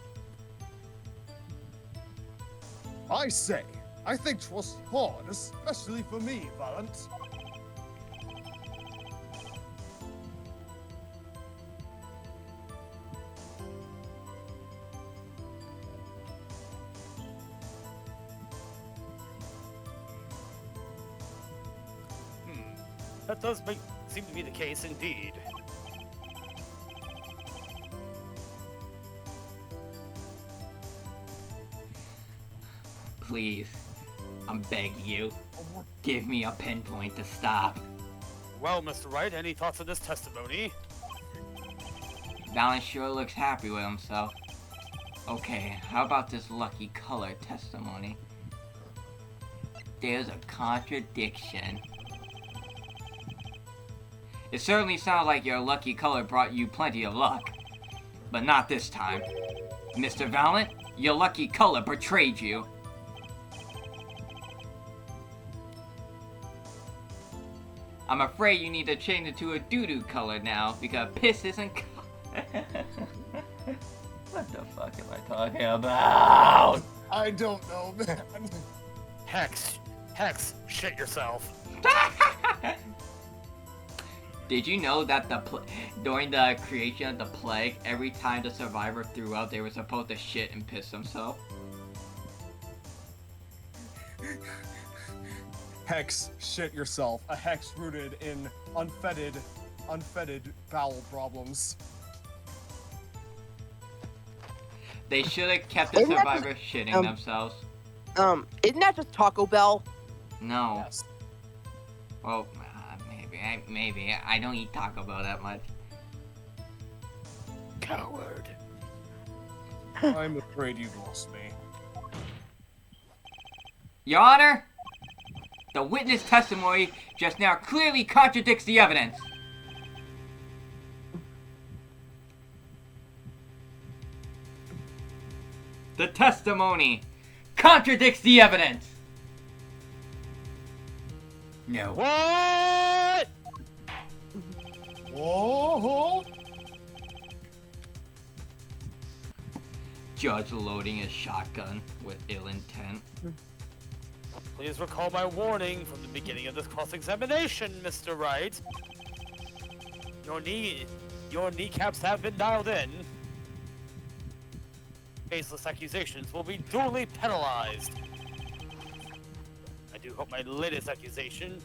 I say, I think 'twas hard, especially for me, Valent. That seem to be the case indeed. Please, I'm begging you, give me a pinpoint to stop. Well, Mr. Wright, any thoughts on this testimony? Valent sure looks happy with himself. Okay, how about this lucky color testimony? There's a contradiction. It certainly sounds like your lucky color brought you plenty of luck. But not this time. Mr. Valent, your lucky color betrayed you. I'm afraid you need to change it to a doo-doo color now, because piss isn't What the fuck am I talking about? I don't know, man. Hex, shit yourself. Did you know that during the creation of the plague, every time the survivor threw up, they were supposed to shit and piss themselves? Hex, shit yourself. A hex rooted in unfettered bowel problems. They should have kept the Isn't that survivors shitting themselves. Isn't that just Taco Bell? No. Yes. Well, maybe. I don't eat Taco Bell that much. Coward. I'm afraid you've lost me. Your Honor, the witness testimony just now clearly contradicts the evidence. The testimony contradicts the evidence. No. What? Whoa! Judge loading his shotgun with ill intent. Please recall my warning from the beginning of this cross-examination, Mr. Wright. Your kneecaps have been dialed in. Baseless accusations will be duly penalized. I do hope my latest accusation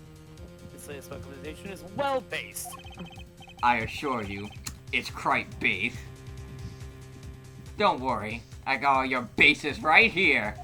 is well-based. I assure you, it's quite base. Don't worry, I got all your bases right here.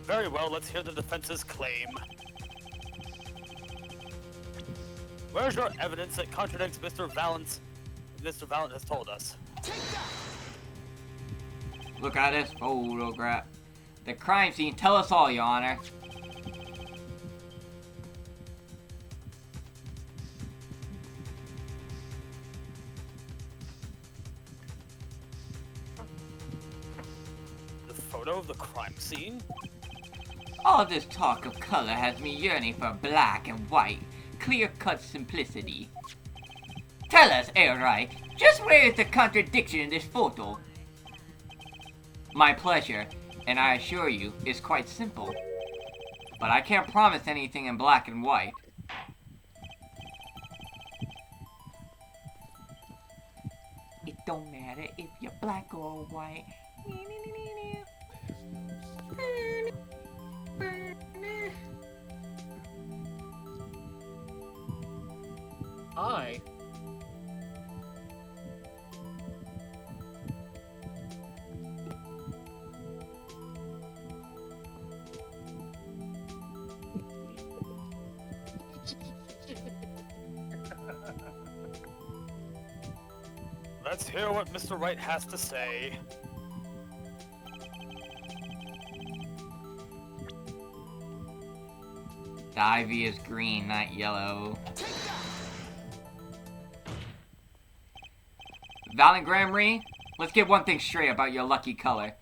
Very well, let's hear the defense's claim. Where's your evidence that contradicts Mr. Valent has told us? Look at this photograph. The crime scene, tell us all, Your Honor. The photo of the crime scene? All this talk of color has me yearning for black and white, clear-cut simplicity. Tell us, Airwright, just where is the contradiction in this photo? My pleasure, and I assure you, it's quite simple. But I can't promise anything in black and white. It don't matter if you're black or white. eye. Let's hear what Mr. Wright has to say. The ivy is green, not yellow. Valen Gramry, let's get one thing straight about your lucky color.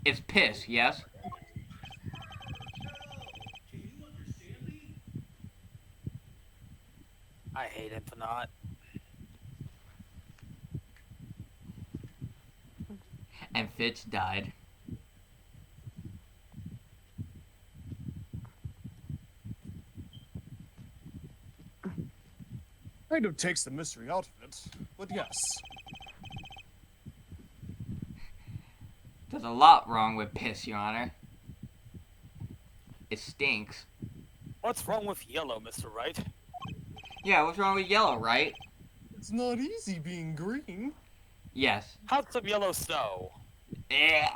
It's piss, yes? I hate him for not. And Fitz died. Kind of takes the mystery out of it, but yes. There's a lot wrong with piss, Your Honor. It stinks. What's wrong with yellow, Mr. Wright? Yeah, what's wrong with yellow, right? It's not easy being green. Yes. How's some yellow snow? Eh.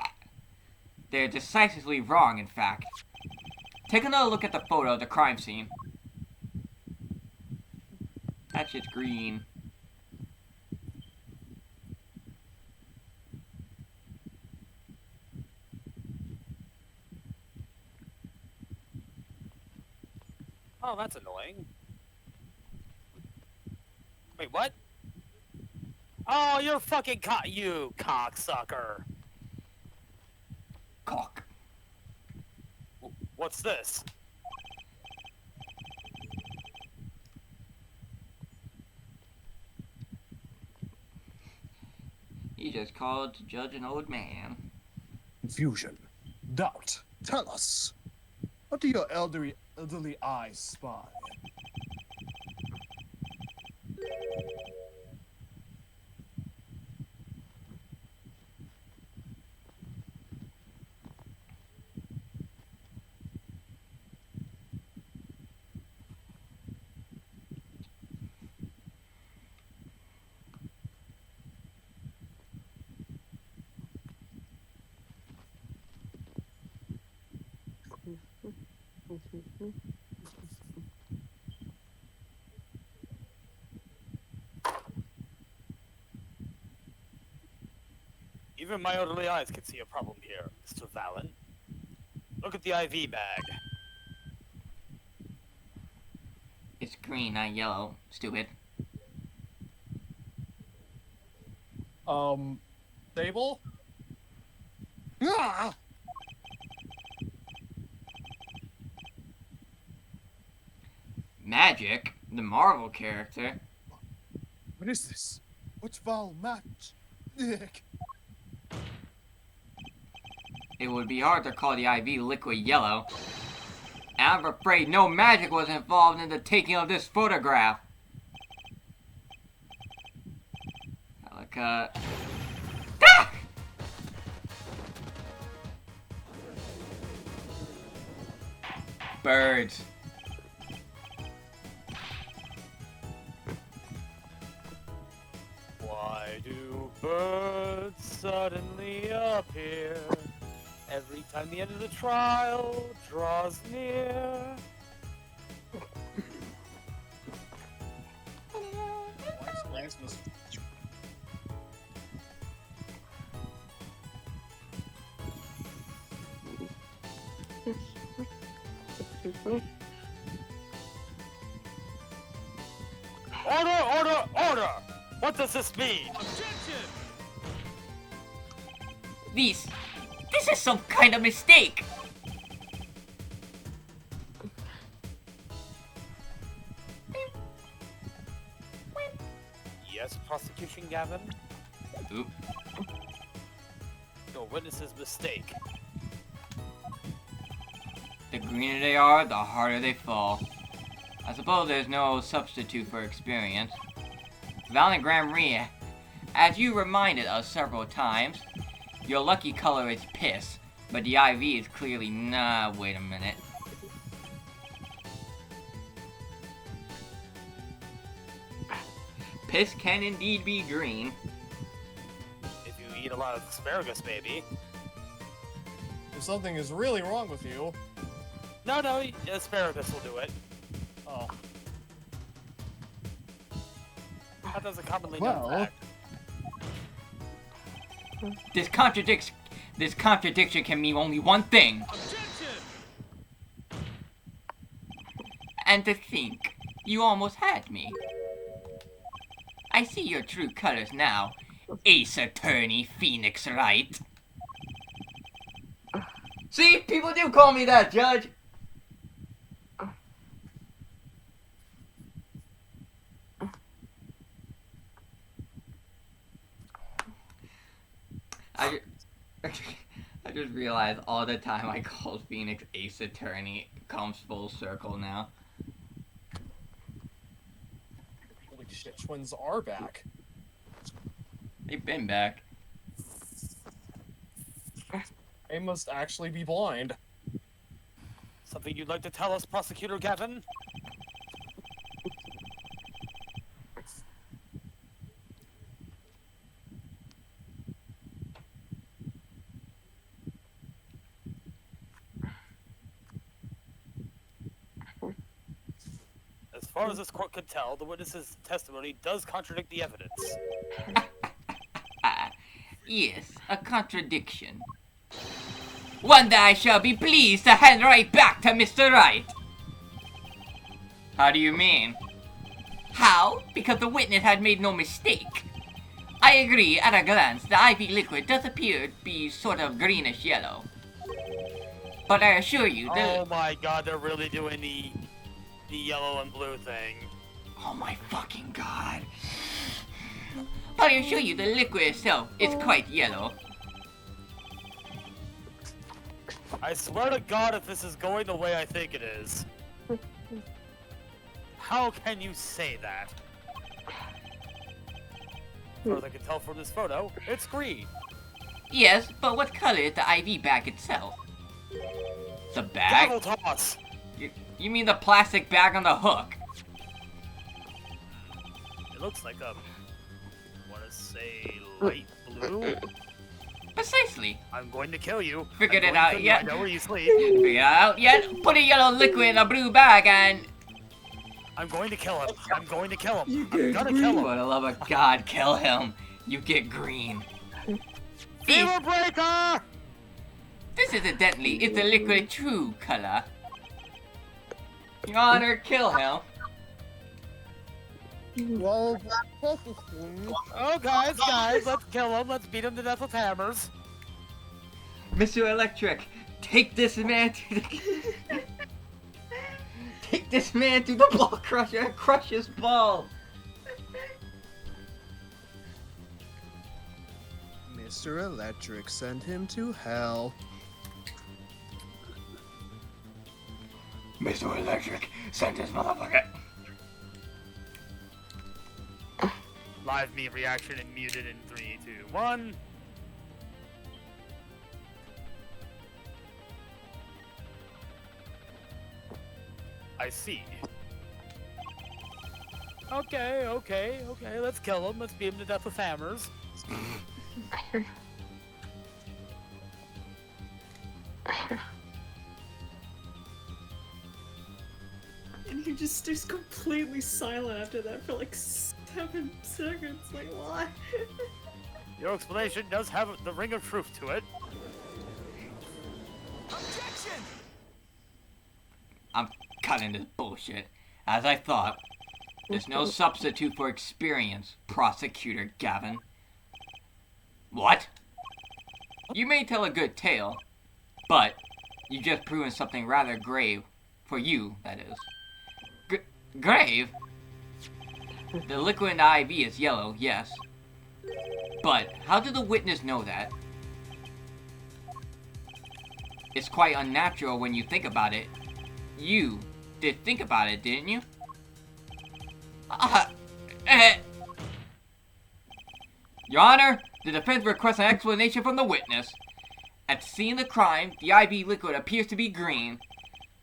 They're decisively wrong, in fact. Take another look at the photo of the crime scene. That shit's green. Oh, that's annoying. Wait, what? Oh, you're fucking you cocksucker. Cock. What's this? He just called to judge an old man. Confusion. Doubt. Tell us. What do your elderly eyes spy? Even my elderly eyes can see a problem here, Mr. Valen. Look at the IV bag. It's green, not yellow. Stupid. Stable? Ah! Magic, the Marvel character. What is this? What's Val match? Ick. It would be hard to call the IV liquid yellow. And I'm afraid no magic was involved in the taking of this photograph. Like, ah! Birds. Why do birds suddenly appear every time the end of the trial draws near? Order, order, order! What does this mean? This is some kind of mistake. Yes, prosecution Gavin? Oop. Your witness's mistake. The greener they are, the harder they fall. I suppose there's no substitute for experience. Valen Gramry, as you reminded us several times, your lucky color is piss, but the IV is clearly nah. Wait a minute. Piss can indeed be green. If you eat a lot of asparagus, maybe. If something is really wrong with you, No, asparagus will do it. oh, That does a commonly known Well. fact. This contradiction can mean only one thing. And to think, you almost had me. I see your true colors now, Ace Attorney Phoenix Wright. See, people do call me that, Judge. I just realized all the time I called Phoenix Ace Attorney comes full circle now. holy shit, twins are back. They've been back. They must actually be blind. Something you'd like to tell us, Prosecutor Gavin? As far as this court could tell, the witness's testimony does contradict the evidence. Yes, a contradiction. One that I shall be pleased to hand right back to Mr. Wright. How do you mean? How? Because the witness had made no mistake. I agree, at a glance, the IV liquid does appear to be sort of greenish yellow. But I assure you, Oh my god, they're really doing the yellow and blue thing. Oh my fucking god. But I assure you, the liquid itself is quite yellow. I swear to God, if this is going the way I think it is. How can you say that? As far as I can tell from this photo, it's green. Yes, but what color is the IV bag itself? The bag? Gavel toss! You mean the plastic bag on the hook? It looks like a... wanna say light blue? Precisely. I'm going to kill you. Figured I'm it going to out kill you. yet? I know where you sleep. Figure it out yet? Put a yellow liquid in a blue bag and... I'm going to kill him. I'm going to kill him. I'm gonna kill For him. the love of God, kill him. You get green. Fever breaker! This incidentally is the liquid true color. Your Honor, kill him. Well, that's interesting. Oh, guys, let's kill him. Let's beat him to death with hammers. Mr. Electric, take this man to the... Take this man to the ball crusher and crush his ball. Mr. Electric, send him to hell. Mr. Electric, send this motherfucker. Live meme reaction and muted in 3, 2, 1. I see. Okay, let's kill him. Let's beat him to death with hammers. And he just stays completely silent after that for like 7 seconds. Like, why? Your explanation does have the ring of truth to it. I'm cutting this bullshit. As I thought, there's no substitute for experience, Prosecutor Gavin. What? You may tell a good tale, but you just proven something rather grave. For you, that is. Grave? The liquid in the IV is yellow, yes. But how did the witness know that? It's quite unnatural when you think about it. You did think about it, didn't you? Your Honor, the defense requests an explanation from the witness. At the scene of the crime, the IV liquid appears to be green.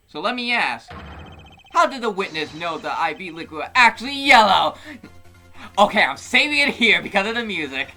So let me ask, how did the witness know the IV liquid was actually yellow? Okay, I'm saving it here because of the music.